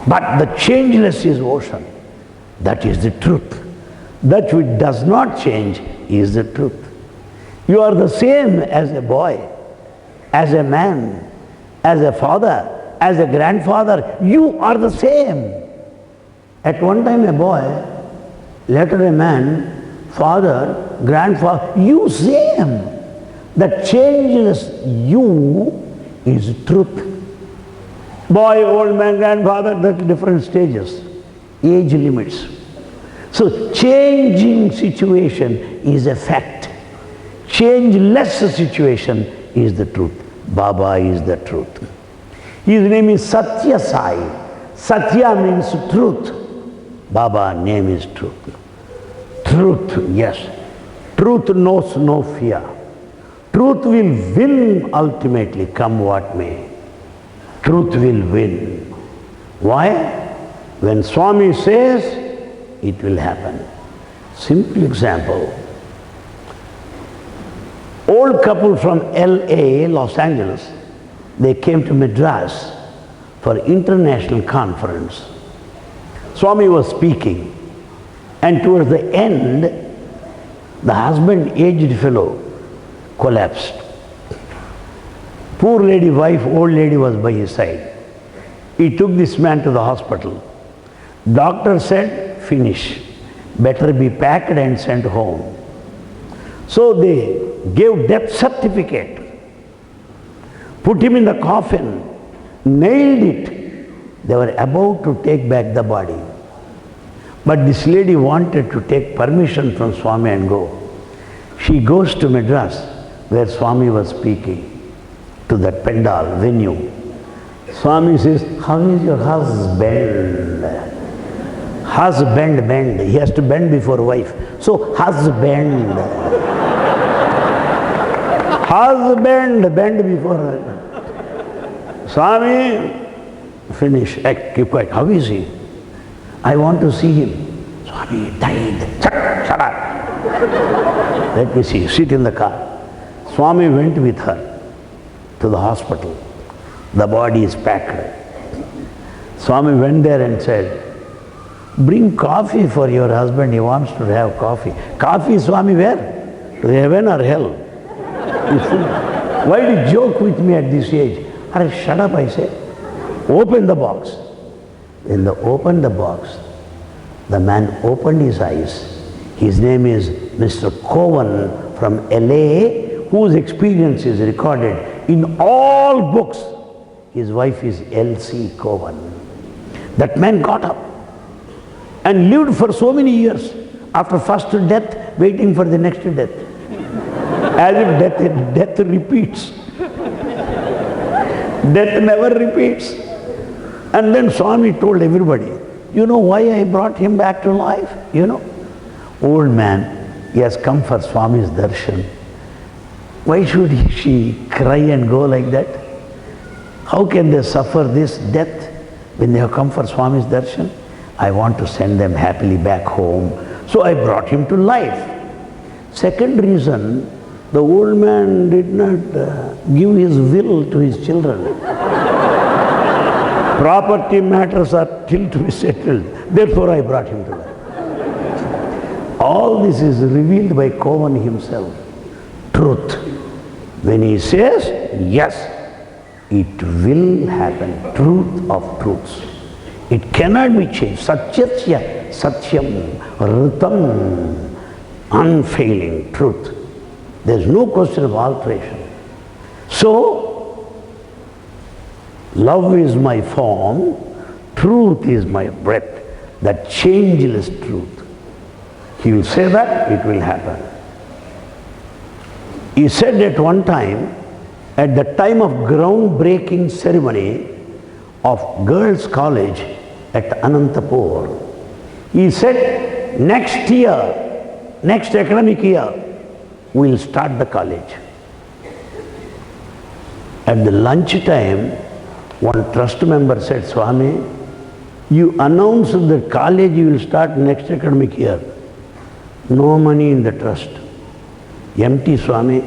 But the changeless is ocean. That is the truth. That which does not change is the truth. You are the same as a boy, as a man, as a father, as a grandfather. You are the same. At one time a boy, later a man, father, grandfather, you same. That changeless you is truth. Boy, old man, grandfather, that's different stages, age limits. So changing situation is a fact. Changeless situation is the truth. Baba is the truth. His name is Satya Sai. Satya means truth. Baba name is truth. Truth, yes. Truth knows no fear. Truth will win ultimately, come what may. Truth will win. Why? When Swami says, it will happen. Simple example. Old couple from LA, Los Angeles, they came to Madras for international conference. Swami was speaking, and towards the end, the husband, aged fellow, collapsed. Poor lady, wife, old lady was by his side. He took this man to the hospital. Doctor said, finish. Better be packed and sent home. So they gave death certificate, put him in the coffin, nailed it. They were about to take back the body. But this lady wanted to take permission from Swami and go. She goes to Madras, where Swami was speaking, to that pandal venue. Swami says, how is your husband? Husband, bend. He has to bend before wife. So, husband. Husband, bend before her. Swami, finish. Keep quiet. How is he? I want to see him. Swami died. Shut up. Let me see. Sit in the car. Swami went with her to the hospital. The body is packed. Swami went there and said, bring coffee for your husband. He wants to have coffee. Coffee, Swami, where? To heaven or hell? Why do you joke with me at this age? Shut up, I say. Open the box. When they opened the box, the man opened his eyes. His name is Mr. Cohen from LA, whose experience is recorded in all books. His wife is L.C. Cohen. That man got up and lived for so many years after first death, waiting for the next death. As if death repeats. Death never repeats. And then Swami told everybody, you know why I brought him back to life? You know, old man, he has come for Swami's darshan. Why should she cry and go like that? How can they suffer this death when they have come for Swami's darshan? I want to send them happily back home. So I brought him to life. Second reason, the old man did not give his will to his children. Property matters are still to be settled. Therefore I brought him to life. All this is revealed by Cohen himself. Truth. When he says, yes, it will happen. Truth of truths. It cannot be changed. Satyasya, satyam, ritam, unfailing truth. There is no question of alteration. So, love is my form, truth is my breath, that changeless truth. He will say that, it will happen. He said at one time, at the time of groundbreaking ceremony of girls' college at Anantapur, he said, next year, next academic year, we'll start the college. At the lunch time, one trust member said, Swami, you announced that college you will start next academic year. No money in the trust. Empty, Swami.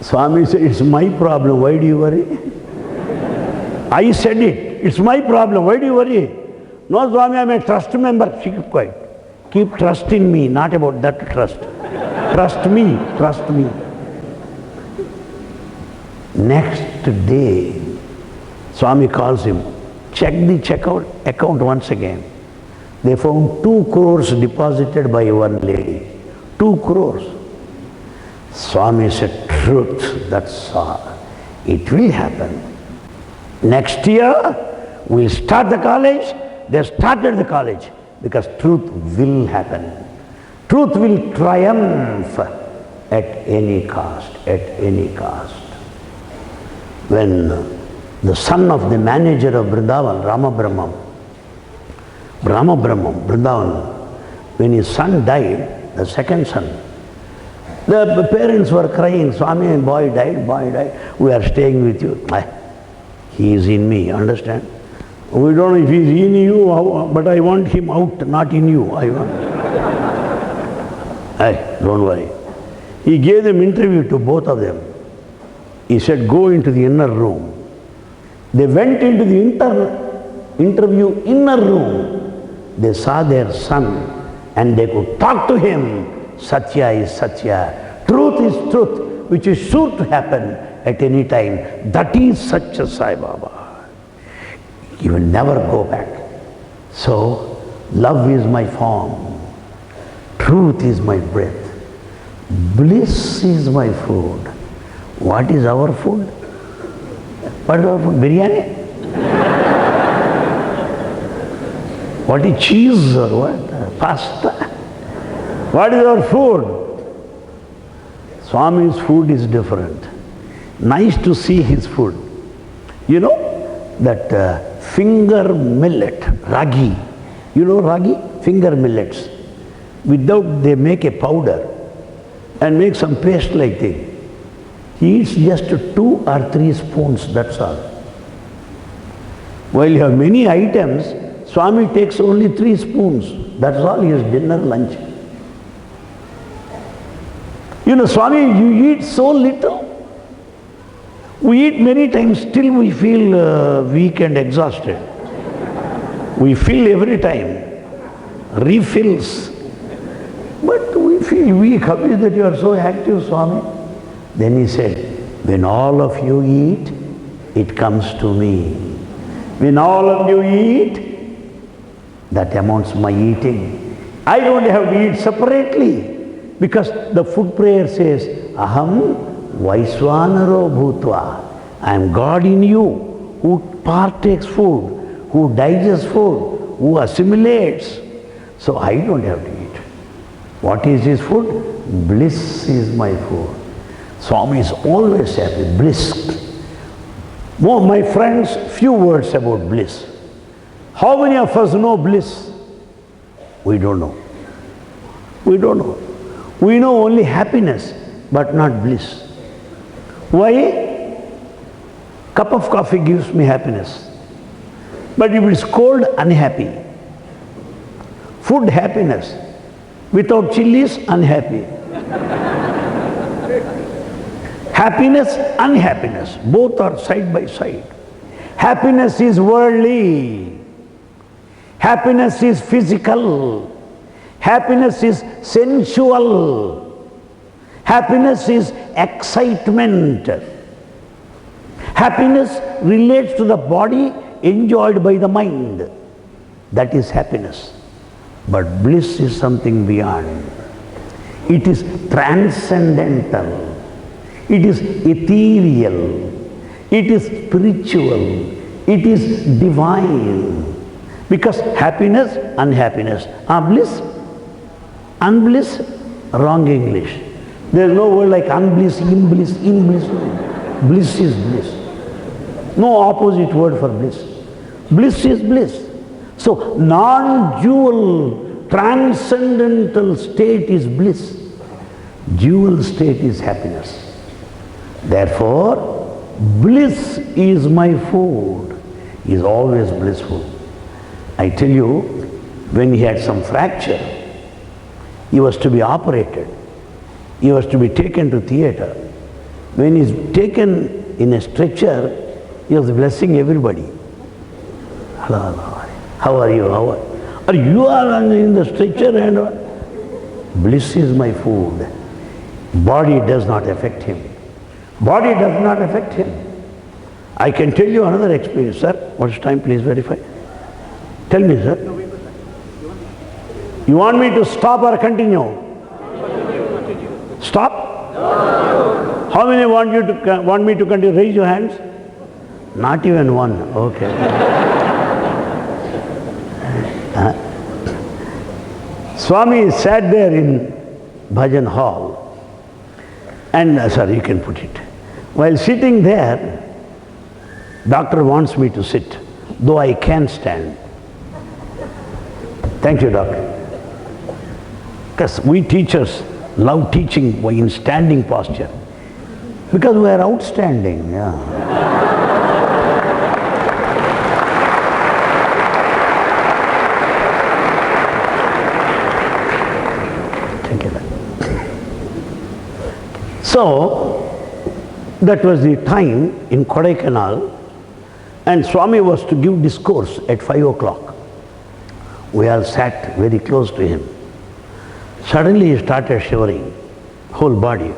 Swami said, it's my problem, why do you worry? I said it, it's my problem, why do you worry? No, Swami, I'm a trust member. Keep quiet. Keep trust in me, not about that trust. Trust me, trust me. Next day, Swami calls him, check the account once again. They found 2 crores deposited by one lady. 2 crores. Swami said, truth, that's all. It will happen. Next year, we'll start the college. They started the college because truth will happen. Truth will triumph at any cost, at any cost. When the son of the manager of Vrindavan, Rama Brahmam, Vrindavan, when his son died, the second son, the parents were crying, Swami, boy died, we are staying with you. He is in me, understand? We don't know if he is in you, but I want him out, not in you. Don't worry. He gave them interview to both of them. He said, go into the inner room. They went into the interview inner room. They saw their son and they could talk to him. Satya is Satya. Truth is truth, which is sure to happen at any time. That is Satya Sai Baba. He will never go back. So, love is my form. Truth is my breath. Bliss is my food. What is our food? What is our food? Biryani? What is cheese or what? Pasta? What is our food? Swami's food is different. Nice to see his food. You know that finger millet, ragi. You know ragi? Finger millets. Without, they make a powder and make some paste like thing. He eats just 2 or 3 spoons, that's all. While you have many items, Swami takes only 3 spoons. That's all his dinner, lunch. You know, Swami, you eat so little. We eat many times, still we feel weak and exhausted. We feel every time, refills. But we feel weak. How is that you are so active, Swami? Then he said, when all of you eat, it comes to me. When all of you eat, that amounts my eating. I don't have to eat separately because the food prayer says, Aham Vaiswanaro Bhutva. I am God in you who partakes food, who digests food, who assimilates. So I don't have to eat. What is his food? Bliss is my food. Swami is always happy, bliss. More, my friends, few words about bliss. How many of us know bliss? We don't know. We don't know. We know only happiness, but not bliss. Why? Cup of coffee gives me happiness. But if it's cold, unhappy. Food, happiness. Without chilies, unhappy. Happiness, unhappiness, both are side by side. Happiness is worldly. Happiness is physical. Happiness is sensual. Happiness is excitement. Happiness relates to the body enjoyed by the mind. That is happiness. But bliss is something beyond. It is transcendental. It is ethereal. It is spiritual. It is divine. Because happiness, unhappiness. Bliss, unbliss, wrong English. There is no word like unbliss, inbliss, inbliss. Bliss is bliss. No opposite word for bliss. Bliss is bliss. So non-dual, transcendental state is bliss. Dual state is happiness. Therefore, bliss is my food. He is always blissful. I tell you, when he had some fracture, he was to be operated. He was to be taken to theater. When he is taken in a stretcher, he was blessing everybody. Hello, hello. How are you? How are you? You are in the stretcher and bliss is my food. Body does not affect him. Body does not affect him. I can tell you another experience. Sir, what's time? Please verify. Tell me, sir. You want me to stop or continue? Stop? How many want me to continue? Raise your hands. Not even one. Okay. Swami sat there in bhajan hall. And, sorry, you can put it. While sitting there, doctor wants me to sit, though I can't stand. Thank you, doctor. Because we teachers love teaching in standing posture. Because we are outstanding, yeah. So, that was the time in Kodaikanal, and Swami was to give discourse at 5 o'clock. We all sat very close to him. Suddenly he started shivering, whole body.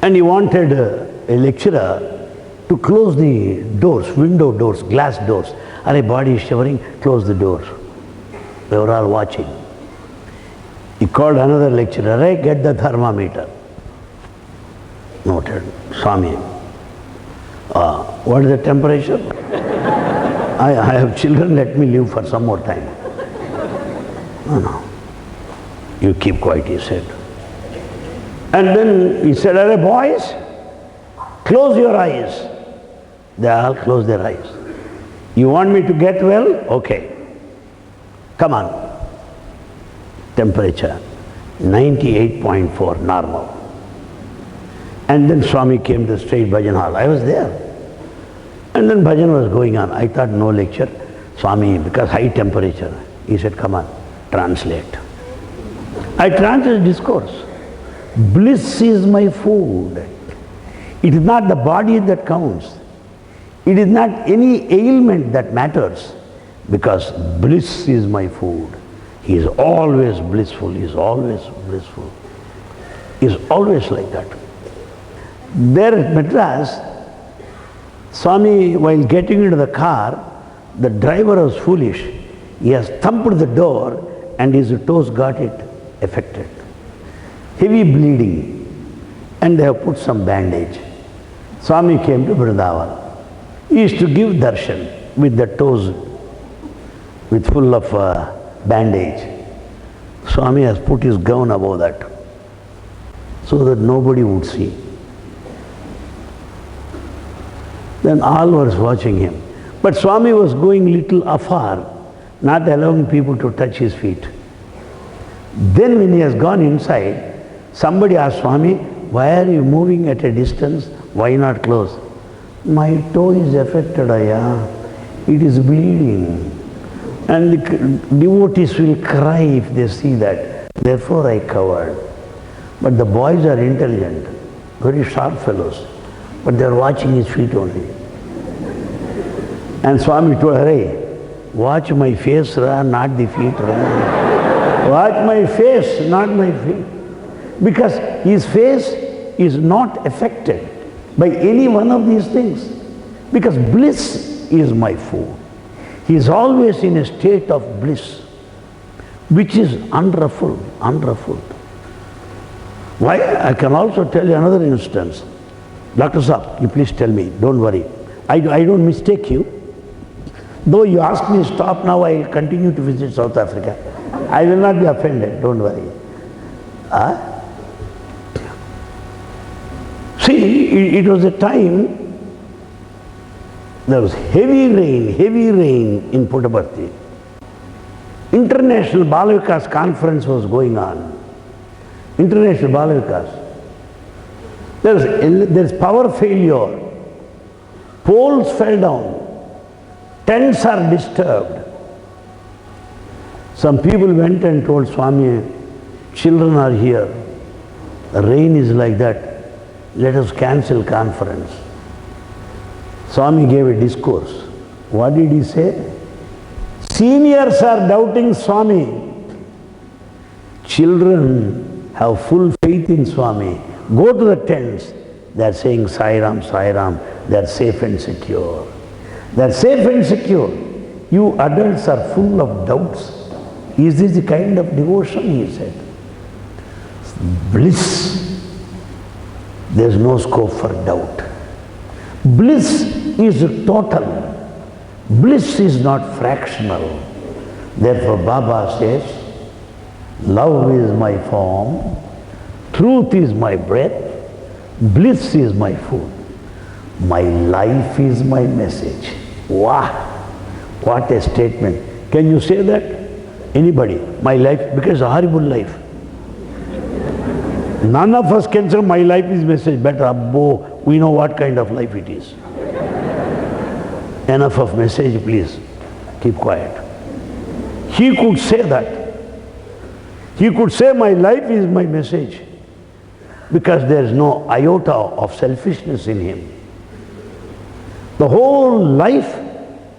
And he wanted a lecturer to close the doors, window doors, glass doors. Our body is shivering, close the doors. We were all watching. He called another lecturer, hey, get the thermometer. Noted. Swami. What is the temperature? I have children, let me live for some more time. No. You keep quiet, he said. And then he said, "Arey boys, close your eyes." They all closed their eyes. You want me to get well? Okay. Come on. Temperature 98.4 normal. And then Swami came to the straight bhajan hall. I was there. And then bhajan was going on. I thought no lecture. Swami, because high temperature. He said, come on, translate. I translated discourse. Bliss is my food. It is not the body that counts. It is not any ailment that matters. Because bliss is my food. He is always blissful. He is always blissful. He is always like that. There at Madras, Swami, while getting into the car, the driver was foolish. He has thumped the door and his toes got it affected. Heavy bleeding. And they have put some bandage. Swami came to Vrindavan. He used to give darshan with the toes with full of bandage. Swami has put his gown above that so that nobody would see. Then all were watching him. But Swami was going little afar, not allowing people to touch his feet. Then when he has gone inside, somebody asked Swami, why are you moving at a distance? Why not close? My toe is affected, Ayya. It is bleeding. And the devotees will cry if they see that. Therefore I covered. But the boys are intelligent, very sharp fellows. But they are watching his feet only. And Swami told her, hey, watch my face, not the feet. Watch my face, not my feet. Because his face is not affected by any one of these things. Because bliss is my food. He is always in a state of bliss, which is unruffled, unruffled. Why? I can also tell you another instance. Dr. Saab, you please tell me, don't worry. I don't mistake you. Though you ask me to stop now, I will continue to visit South Africa. I will not be offended, don't worry. See, it was a time, there was heavy rain in Puttaparthi. International Bala Vikas conference was going on. International Bala Vikas. There's power failure. Poles fell down. Tents are disturbed. Some people went and told Swami, children are here. The rain is like that. Let us cancel conference. Swami gave a discourse. What did he say? Seniors are doubting Swami. Children have full faith in Swami. Go to the tents. They are saying Sai Ram, Sai Ram. They are safe and secure. They are safe and secure. You adults are full of doubts. Is this the kind of devotion? He said. Bliss. There is no scope for doubt. Bliss is total. Bliss is not fractional. Therefore Baba says, love is my form, truth is my breath, bliss is my food, my life is my message. Wow! What a statement. Can you say that? Anybody? My life, because it's a horrible life. None of us can say my life is message. Better, Abbo, we know what kind of life it is. Enough of message, please. Keep quiet. He could say that. He could say my life is my message because there is no iota of selfishness in him. The whole life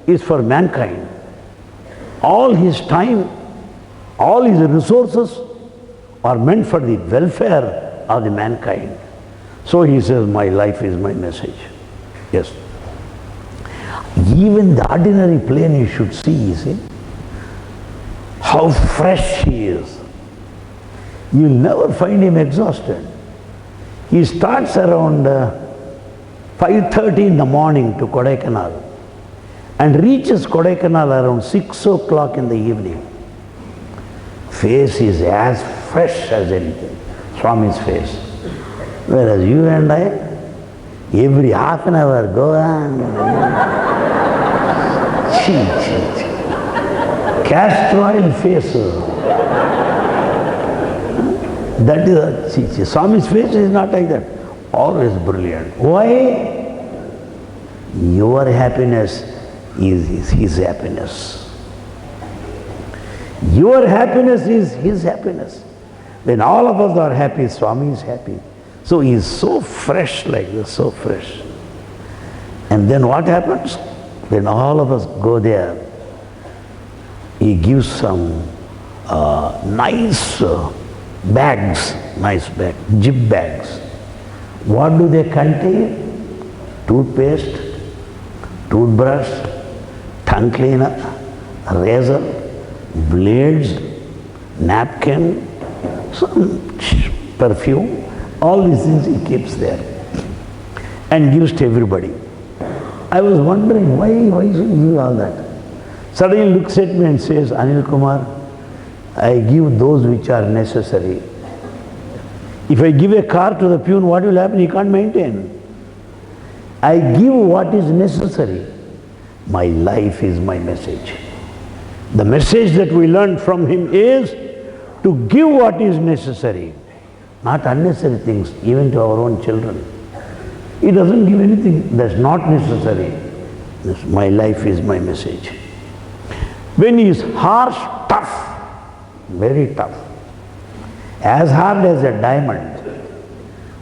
is for mankind. All his time, all his resources are meant for the welfare of the mankind. So he says, my life is my message. Yes. Even the ordinary plane you should see, you see, how fresh he is. You'll never find him exhausted. He starts around 5:30 in the morning to Kodaikanal and reaches Kodaikanal around 6 o'clock in the evening. Face is as fresh as anything, Swami's face. Whereas you and I, every half an hour go on. Castor oil faces. That is Swami's face is not like that. Always brilliant. Why? Your happiness is his happiness. Your happiness is his happiness. When all of us are happy, Swami is happy. So he is so fresh like this, so fresh. And then what happens? When all of us go there, he gives some nice bags, jib bags. What do they contain? Toothpaste, toothbrush, tongue cleaner, razor, blades, napkin, some perfume, all these things he keeps there and gives to everybody. I was wondering why should he give all that? Suddenly he looks at me and says, Anil Kumar, I give those which are necessary. If I give a car to the peon, what will happen? He can't maintain. I give what is necessary. My life is my message. The message that we learn from him is to give what is necessary, not unnecessary things, even to our own children. He doesn't give anything that's not necessary. My life is my message. When he is harsh, tough, very tough, as hard as a diamond.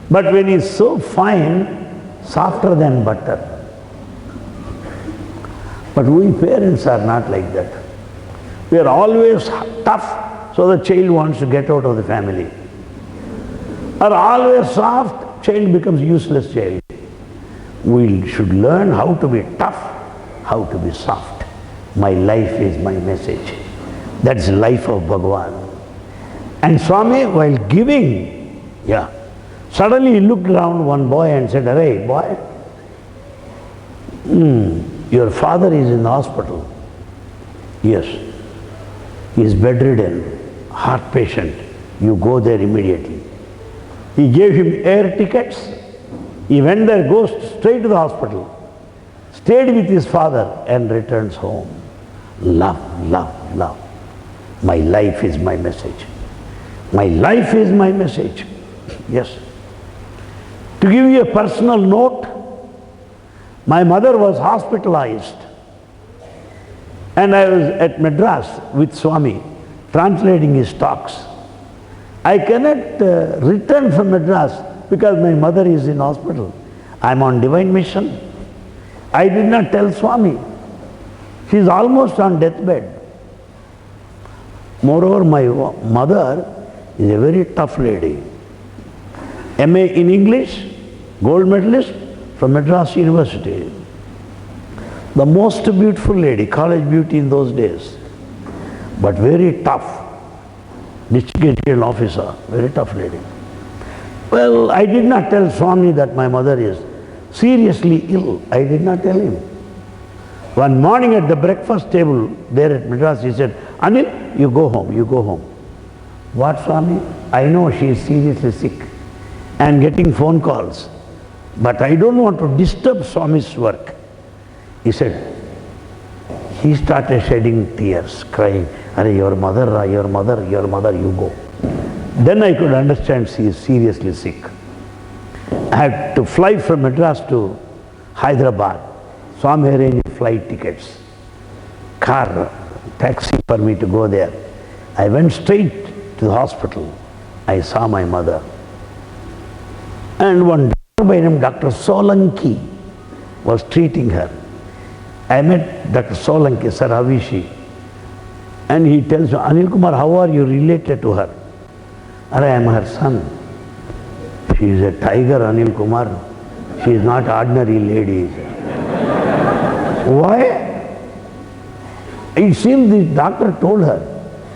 But when he is so fine, softer than butter. But we parents are not like that. We are always tough, so the child wants to get out of the family. Or always soft, child becomes useless child. We should learn how to be tough, how to be soft. My life is my message. That's the life of Bhagavan. And Swami, while giving, suddenly he looked around one boy and said, "Hey, boy, your father is in the hospital." Yes. He is bedridden, heart patient. You go there immediately. He gave him air tickets. He went there, goes straight to the hospital, stayed with his father and returns home. Love, love, love. My life is my message. My life is my message. Yes. To give you a personal note, my mother was hospitalized and I was at Madras with Swami translating his talks. I cannot return from Madras because my mother is in hospital. I am on divine mission. I did not tell Swami. She is almost on deathbed. Moreover, my mother is a very tough lady. MA in English, gold medalist from Madras University. The most beautiful lady, college beauty in those days, but very tough. District Education Officer, very tough lady. Well, I did not tell Swami that my mother is seriously ill. I did not tell him. One morning at the breakfast table there at Madras, he said, Anil, you go home, you go home. What, Swami? I know she is seriously sick and getting phone calls, but I don't want to disturb Swami's work. He said, he started shedding tears, crying, Are your mother, your mother, your mother, you go. Then I could understand she is seriously sick. I had to fly from Madras to Hyderabad. Swami arranged flight tickets, car, taxi for me to go there. I went straight to the hospital. I saw my mother. And one doctor by name Dr. Solanki was treating her. I met Dr. Solanki, Sir, how is she? And he tells me, Anil Kumar, how are you related to her? I am her son. She is a tiger, Anil Kumar. She is not ordinary lady. Why? It seems the doctor told her,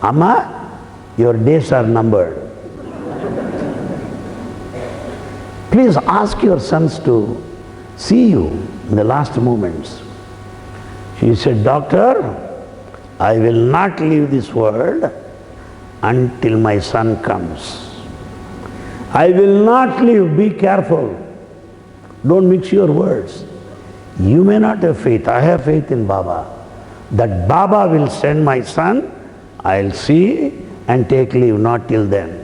Amma, your days are numbered. Please ask your sons to see you in the last moments. She said, Doctor, I will not leave this world until my son comes. I will not leave, be careful. Don't mix your words. You may not have faith, I have faith in Baba. That Baba will send my son, I'll see and take leave, not till then.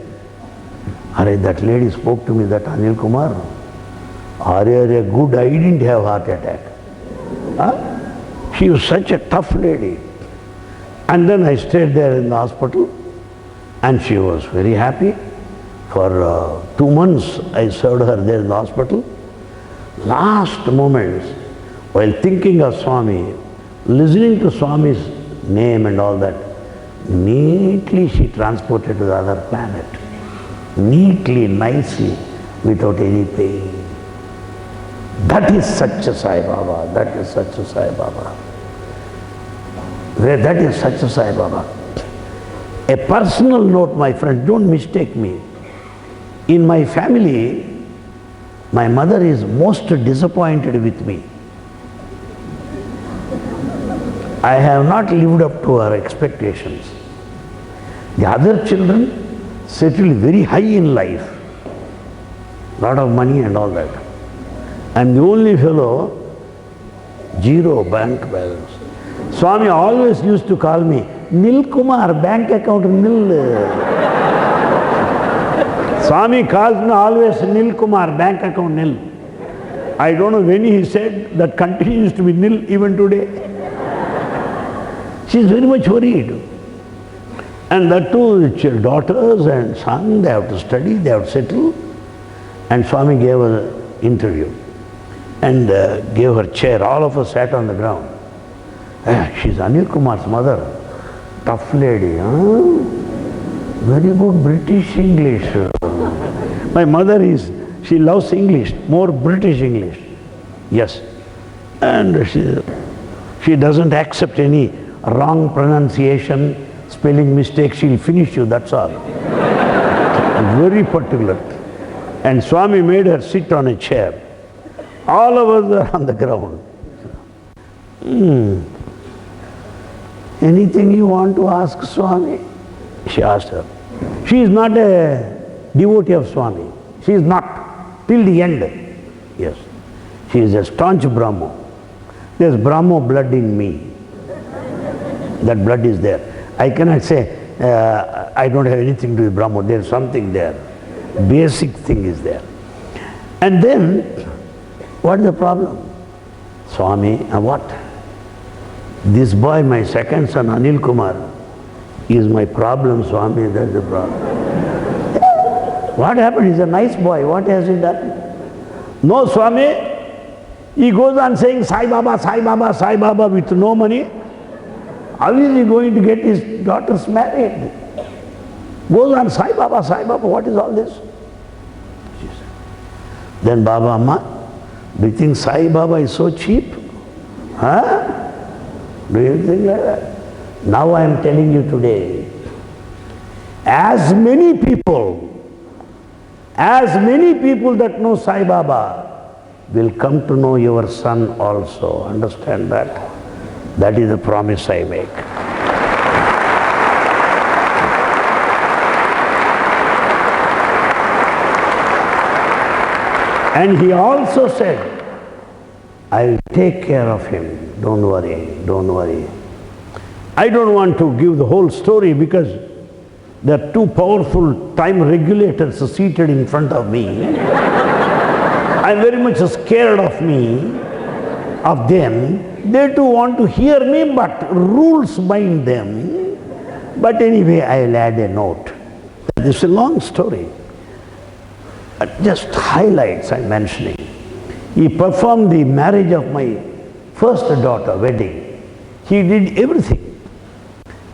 That lady spoke to me that, Anil Kumar, good, I didn't have heart attack. Huh? She was such a tough lady. And then I stayed there in the hospital and she was very happy. For 2 months I served her there in the hospital. Last moments, while thinking of Swami, listening to Swami's name and all that, neatly she transported to the other planet. Neatly, nicely, without any pain. That is Satya Sai Baba. That is Satya Sai Baba. That is Satya Sai Baba. A personal note, my friend, don't mistake me. In my family, my mother is most disappointed with me. I have not lived up to her expectations. The other children settled very high in life, lot of money and all that. I'm the only fellow, zero bank balance. Swami always used to call me, Nil Kumar, bank account nil. Swami calls me always Nil Kumar, bank account nil. I don't know when he said, that continues to be nil even today. She is very much worried. And that too, daughters and son, they have to study, they have to settle. And Swami gave her an interview and gave her chair. All of us sat on the ground. She's Anil Kumar's mother. Tough lady, huh? Very good British English. My mother she loves English, more British English. Yes. And she doesn't accept any wrong pronunciation, spelling mistake, she'll finish you, that's all. Very particular. And Swami made her sit on a chair. All of us are on the ground. Anything you want to ask Swami? She asked her. She is not a devotee of Swami. She is not, till the end. Yes. She is a staunch Brahmo. There's Brahmo blood in me. That blood is there. I cannot say, I don't have anything to do with Brahma. There's something there. Basic thing is there. And then, what is the problem? Swami, what? This boy, my second son, Anil Kumar, is my problem, Swami, that's the problem. What happened? He's a nice boy. What has he done? No, Swami. He goes on saying Sai Baba, Sai Baba, Sai Baba with no money. How is he going to get his daughters married? Goes on Sai Baba, Sai Baba, what is all this? Then Baba, Amma, do you think Sai Baba is so cheap? Huh? Do you think like that? Now I am telling you today, as many people that know Sai Baba will come to know your son also. Understand that? That is the promise I make. And he also said, I will take care of him. Don't worry, don't worry. I don't want to give the whole story because there are two powerful time regulators seated in front of me. I'm very much scared of them. They too want to hear me, but rules bind them. But anyway, I'll add a note. This is a long story. Just highlights I'm mentioning. He performed the marriage of my first daughter, wedding. He did everything.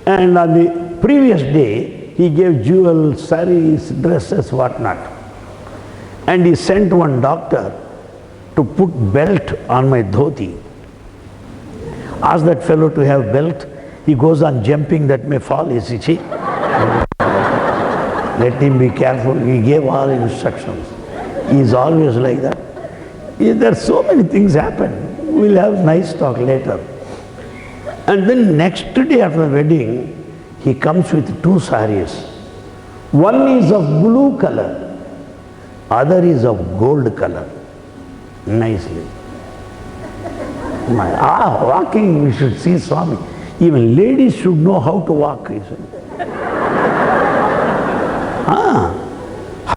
And on the previous day, he gave jewels, saris, dresses, whatnot. And he sent one doctor to put belt on my dhoti. Ask that fellow to have belt. He goes on jumping, that may fall, you see. Let him be careful. He gave all instructions. He is always like that. There are so many things happen. We'll have nice talk later. And then next day after the wedding, he comes with two saris. One is of blue color, other is of gold color. Nicely. Walking, we should see Swami. Even ladies should know how to walk, he said.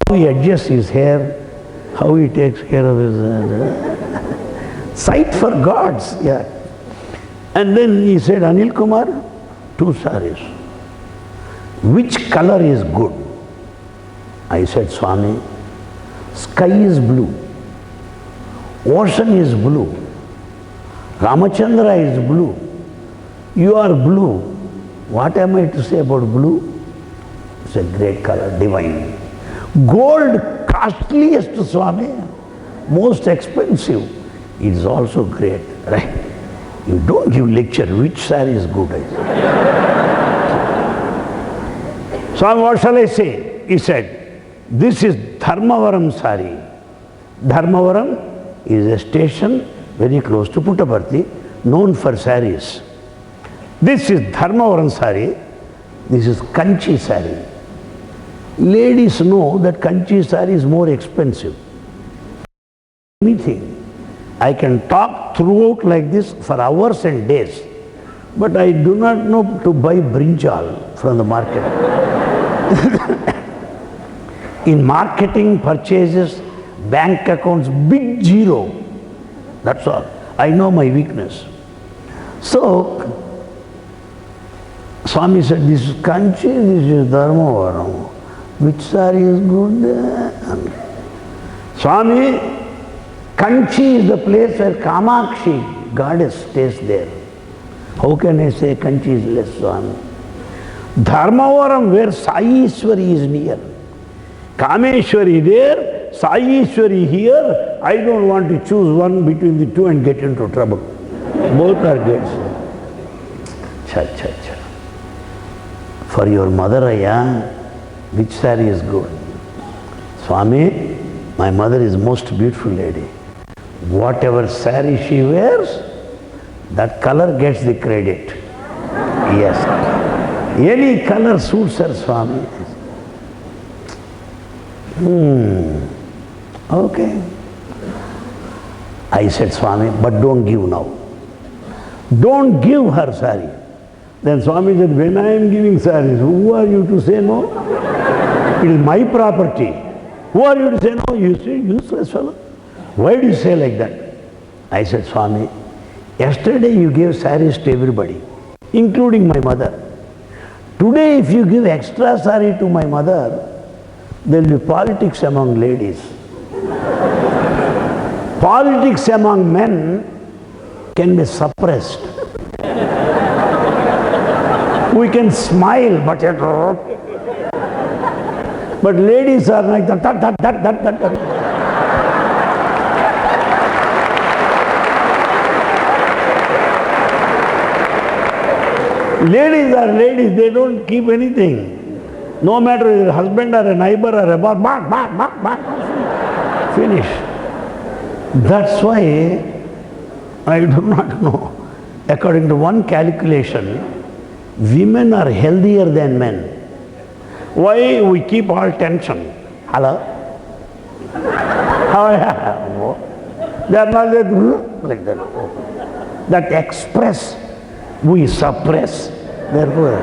How he adjusts his hair, how he takes care of his sight for gods, yeah. And then he said, Anil Kumar, two saris. Which color is good? I said, Swami, sky is blue, ocean is blue, Ramachandra is blue, you are blue. What am I to say about blue? It's a great color, divine. Gold, costliest, Swami, most expensive. It is also great, right? You don't give lecture, which saree is good, I say. Swami, what shall I say? He said, this is Dharmavaram saree. Dharmavaram is a station very close to Puttaparthi, known for sarees. This is Dharmavaram saree. This is Kanchi saree. Ladies know that Kanchi saree is more expensive. Anything. I can talk throughout like this for hours and days, but I do not know to buy brinjal from the market. In marketing, purchases, bank accounts, big zero. That's all. I know my weakness. So, Swami said, this is Kanchi, this is Dharmavaram. Which saree is good? Swami, Kanchi is the place where Kamakshi, goddess, stays there. How can I say Kanchi is less, Swami? Dharmavaram, where Saishwari is near. Kameshwari there, Saishwari here. I don't want to choose one between the two and get into trouble. Both are gates. Cha. For your mother, which saree is good? Swami, my mother is most beautiful lady. Whatever saree she wears, that color gets the credit. Yes. Any color suits her, Swami. Okay. I said, Swami, but don't give now. Don't give her saree. Then Swami said, when I am giving saris, who are you to say no? It is my property. Who are you to say no? You say, useless fellow. Why do you say like that? I said, Swami, yesterday you gave saris to everybody, including my mother. Today if you give extra sari to my mother, there will be politics among ladies. Politics among men can be suppressed. We can smile, but ladies are like that. Ladies are ladies, they don't keep anything. No matter if a husband or a neighbor or a boss, finish. That's why, I do not know, according to one calculation, women are healthier than men. Why we keep all tension? Hello? How? They are not like that. That express, we suppress. Therefore.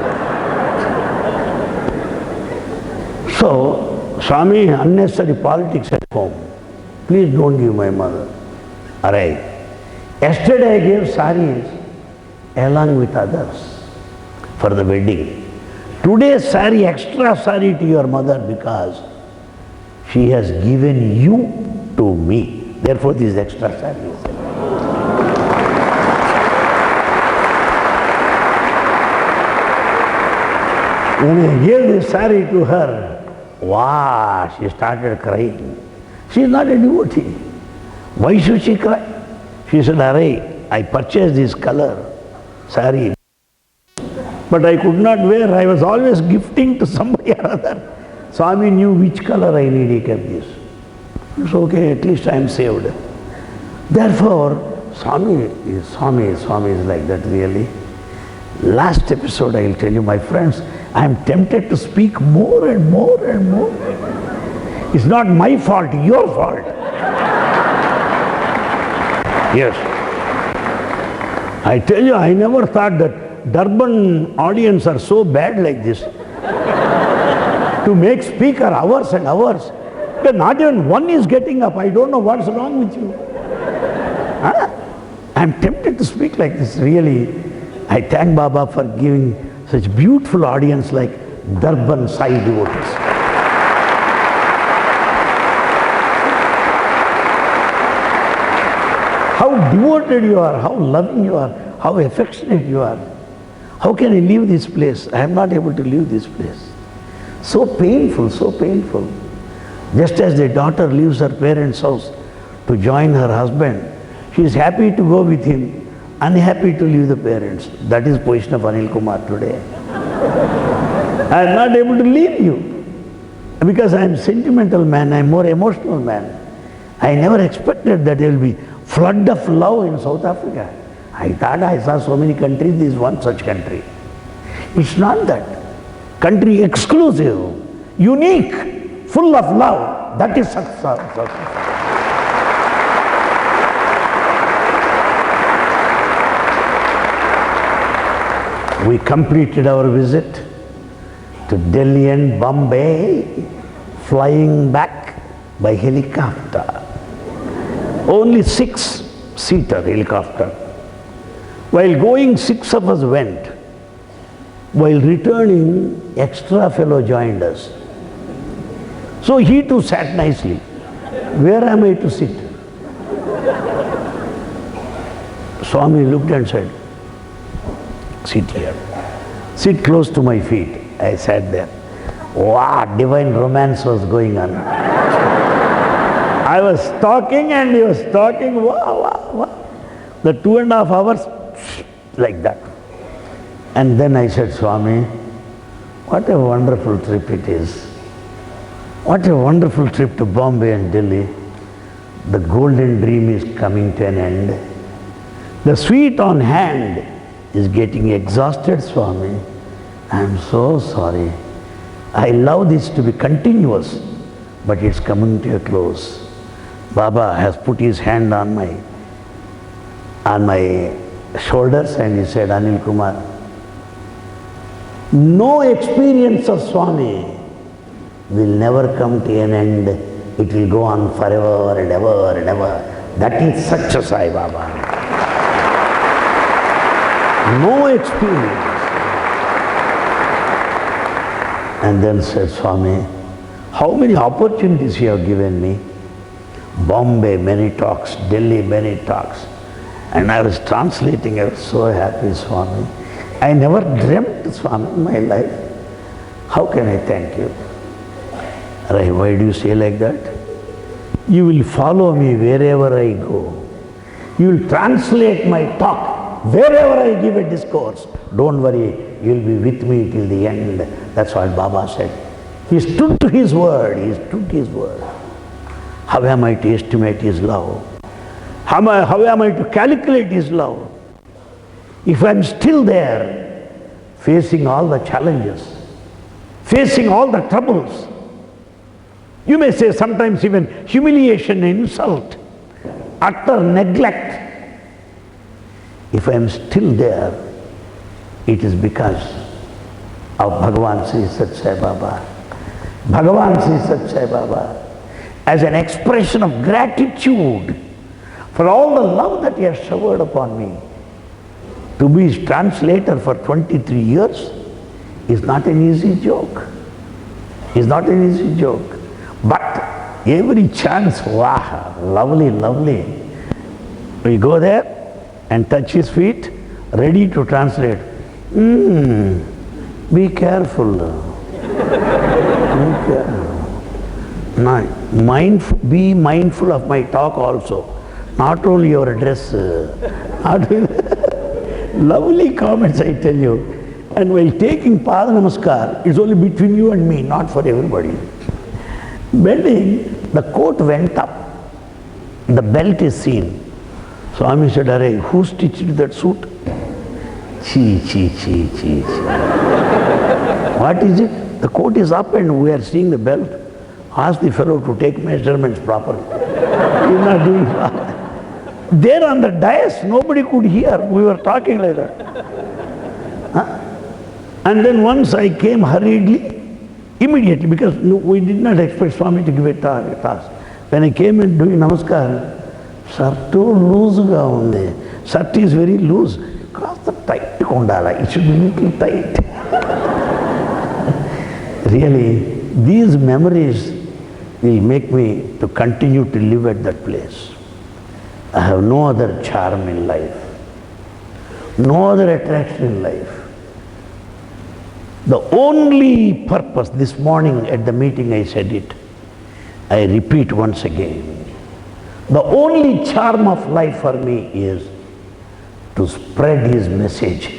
So, Swami, unnecessary politics at home. Please don't give my mother. Alright. Yesterday I gave saris along with others for the wedding. Today sari, extra sari to your mother because she has given you to me. Therefore these extra saris. When I gave this sari to her, wow, she started crying. She is not a devotee. Why should she cry? She said, Arey, I purchased this color, sari, but I could not wear. I was always gifting to somebody or other. Swami knew which color I need, he kept this. It's okay, at least I am saved. Therefore, Swami is like that really. Last episode I will tell you, my friends, I am tempted to speak more and more and more. It's not my fault, your fault. Yes. I tell you, I never thought that Durban audience are so bad like this. To make speaker hours and hours. But not even one is getting up. I don't know what's wrong with you. Huh? I'm tempted to speak like this, really. I thank Baba for giving such beautiful audience like Durban Sai devotees. How devoted you are, how loving you are, how affectionate you are. How can I leave this place? I am not able to leave this place. So painful, so painful. Just as the daughter leaves her parents' house to join her husband, she is happy to go with him, unhappy to leave the parents. That is position of Anil Kumar today. I am not able to leave you because I am sentimental man, I am more emotional man. I never expected that there will be flood of love in South Africa. I thought I saw so many countries, this is one such country. It's not that. Country exclusive, unique, full of love. That is success. We completed our visit to Delhi and Bombay, flying back by helicopter. Only 6-seater helicopter. While going, 6 of us went. While returning, extra fellow joined us. So he too sat nicely. Where am I to sit? Swami looked and said, sit here. Sit close to my feet. I sat there. Wow, divine romance was going on. I was talking and he was talking. Wow, wow, wow. The 2.5 hours, like that. And then I said, Swami, what a wonderful trip it is. What a wonderful trip to Bombay and Delhi. The golden dream is coming to an end. The sweet on hand is getting exhausted, Swami. I am so sorry. I love this to be continuous, but it's coming to a close. Baba has put his hand on my shoulders and he said, Anil Kumar, No experience of Swami will never come to an end. It will go on forever and ever and ever. That is Satya Sai Baba. No experience. And then said Swami, how many opportunities you have given me? Bombay, many talks, Delhi, many talks. And I was translating, I was so happy, Swami. I never dreamt, Swami, in my life. How can I thank you? Why do you say like that? You will follow me wherever I go. You will translate my talk wherever I give a discourse. Don't worry, you will be with me till the end. That's what Baba said. He stood to his word. He stood to his word. How am I to estimate his love? How am I to calculate his love? If I am still there, facing all the challenges, facing all the troubles, you may say sometimes even humiliation, insult, utter neglect. If I am still there, it is because of Bhagavan Sri Sathya Sai Baba. Bhagavan Sri Sathya Sai Baba, as an expression of gratitude for all the love that he has showered upon me. To be his translator for 23 years is not an easy joke. It's not an easy joke. But every chance, wow, lovely, lovely. We go there and touch his feet, ready to translate. Be careful. Be careful. Be mindful of my talk also. Not only your dress. Lovely comments, I tell you. And while taking Pada Namaskar, it's only between you and me, not for everybody. Bending, the coat went up. The belt is seen. Swami said, Arey, who stitched that suit? Chi. What is it? The coat is up and we are seeing the belt. Ask the fellow to take measurements properly. He's not doing that. There on the dais, nobody could hear. We were talking like that. And then once I came hurriedly, immediately, because we did not expect Swami to give a task. When I came and doing Namaskar, shirt loose ga undi. Shirt is very loose. Kasta tight kondala. It should be little tight. Really, these memories will make me to continue to live at that place. I have no other charm in life, no other attraction in life. The only purpose, this morning at the meeting I said it, I repeat once again, the only charm of life for me is to spread his message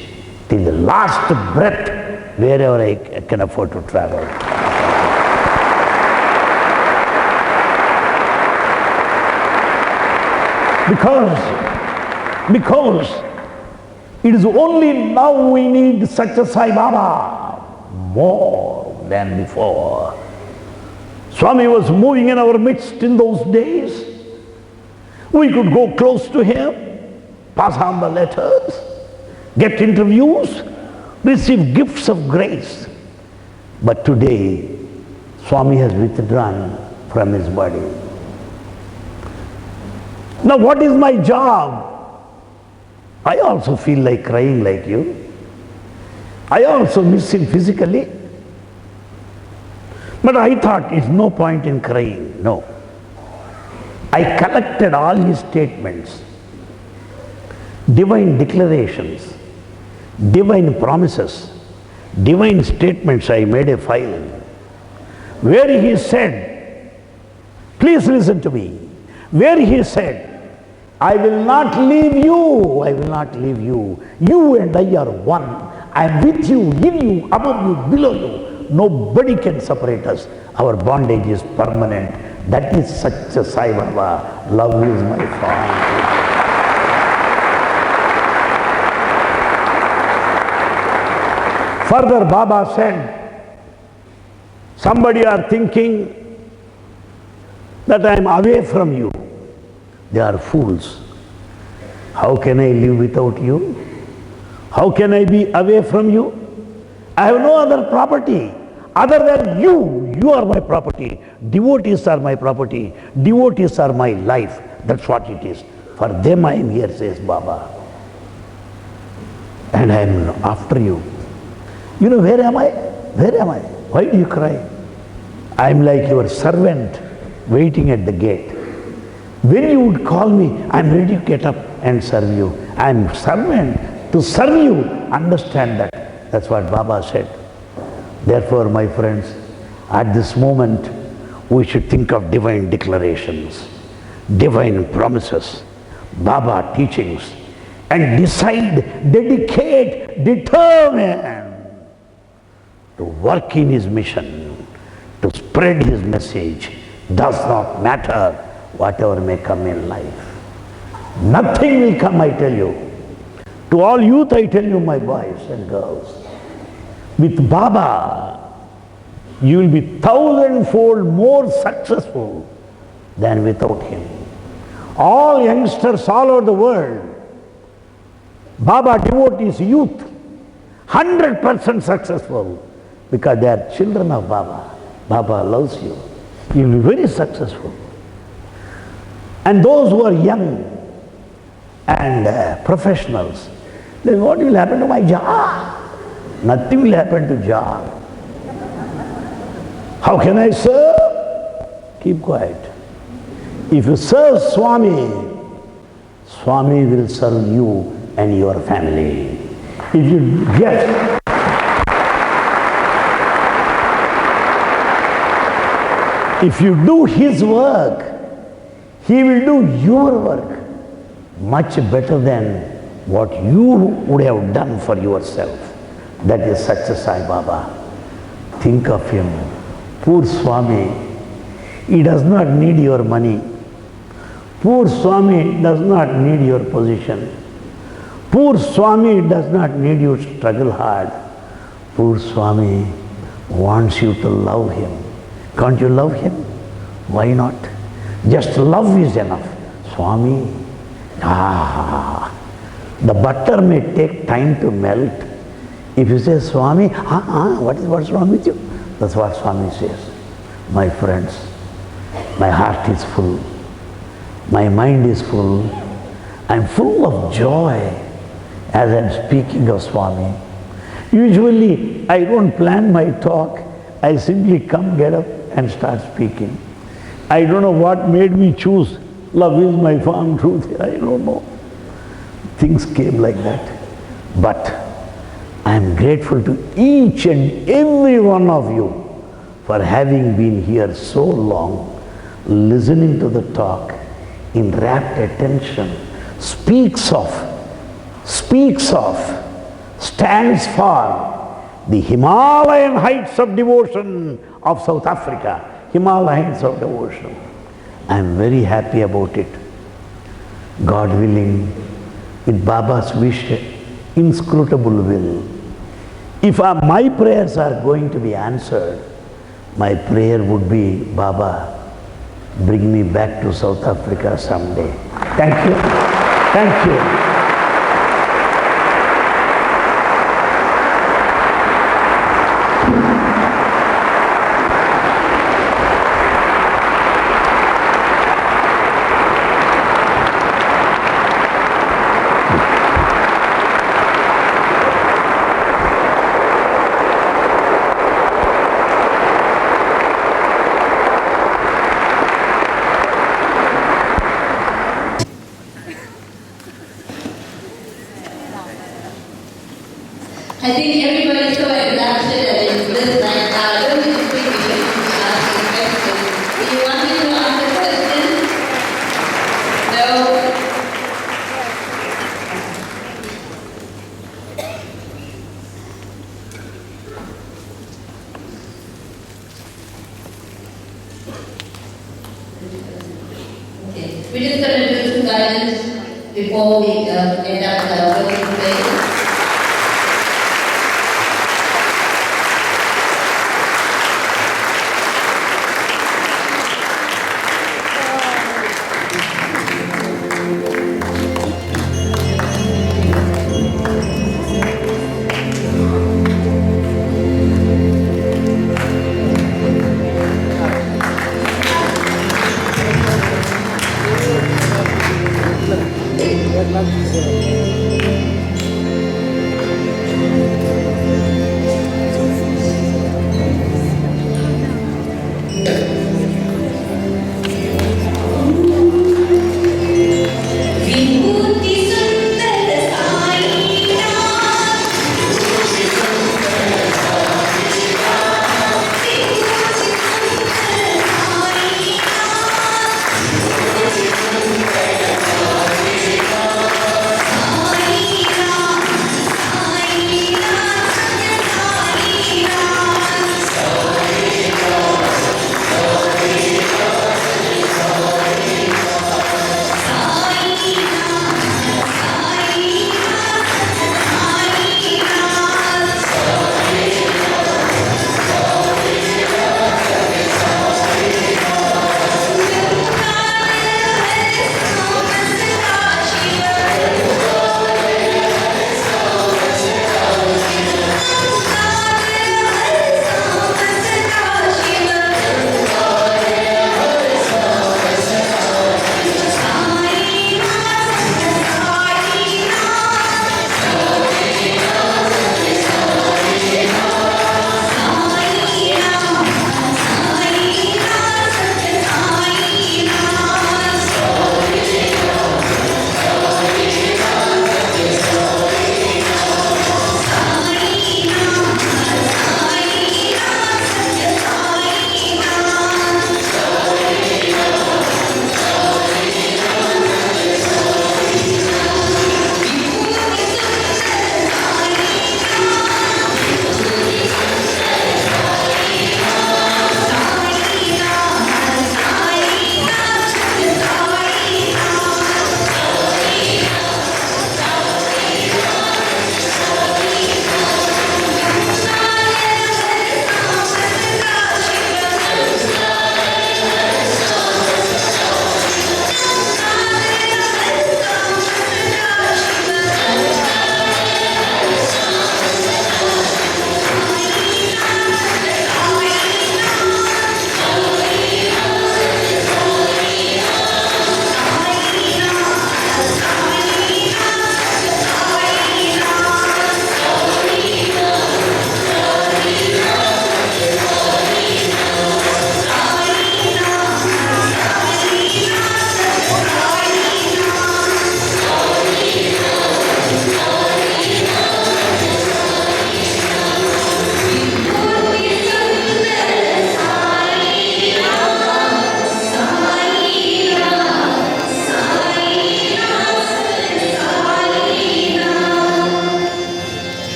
till the last breath wherever I can afford to travel. Because it is only now we need Satya Sai Baba more than before. Swami was moving in our midst in those days. We could go close to him, pass on the letters, get interviews, receive gifts of grace. But today, Swami has withdrawn from his body. Now what is my job? I also feel like crying like you. I also miss him physically. But I thought it's no point in crying. No. I collected all his statements, divine declarations, divine promises, divine statements. I made a file where he said, please listen to me, where he said, I will not leave you, I will not leave you. You and I are one. I am with you, in you, above you, below you. Nobody can separate us. Our bondage is permanent. That is Satya Sai Baba. Love is my father. Further, Baba said, somebody are thinking that I am away from you. They are fools. How can I live without you? How can I be away from you? I have no other property other than you. You are my property. Devotees are my property. Devotees are my life. That's what it is. For them I am here, says Baba. And I am after you. You know, where am I? Where am I? Why do you cry? I am like your servant waiting at the gate. When you would call me, I am ready to get up and serve you. I am servant to serve you. Understand that. That's what Baba said. Therefore, my friends, at this moment, we should think of divine declarations, divine promises, Baba teachings, and decide, dedicate, determine to work in his mission, to spread his message. Does not matter whatever may come in life. Nothing will come, I tell you. To all youth, I tell you, my boys and girls, with Baba, you will be thousandfold more successful than without him. All youngsters all over the world, Baba devotees youth, 100% successful because they are children of Baba. Baba loves you. You will be very successful. And those who are young and professionals, then what will happen to my job? Nothing will happen to job. How can I serve? Keep quiet. If you serve Swami, Swami will serve you and your family. If you get if you do his work, he will do your work much better than what you would have done for yourself. That is Satya Sai Baba. Think of him. Poor Swami, he does not need your money. Poor Swami does not need your position. Poor Swami does not need you to struggle hard. Poor Swami wants you to love him. Can't you love him? Why not? Just love is enough. Swami, the butter may take time to melt. If you say, Swami, what's wrong with you? That's what Swami says. My friends, my heart is full. My mind is full. I'm full of joy as I'm speaking of Swami. Usually, I don't plan my talk. I simply come, get up and start speaking. I don't know what made me choose love is my firm truth. I don't know. Things came like that. But I am grateful to each and every one of you for having been here so long, listening to the talk in rapt attention. Speaks of, stands for the Himalayan heights of devotion of South Africa. Himalayas of devotion. I am very happy about it. God willing, with Baba's wish, inscrutable will. If my prayers are going to be answered, my prayer would be, Baba, bring me back to South Africa someday. Thank you. Thank you. I think everybody's so exhausted that it's this right now. I don't think we should ask questions. Do you want me to ask a question? No? Okay. We're just going to do some guidance before we end up the working phase. विभूति सुंदर साईनाथ, विभूति सुंदर Sainath,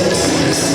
Yes.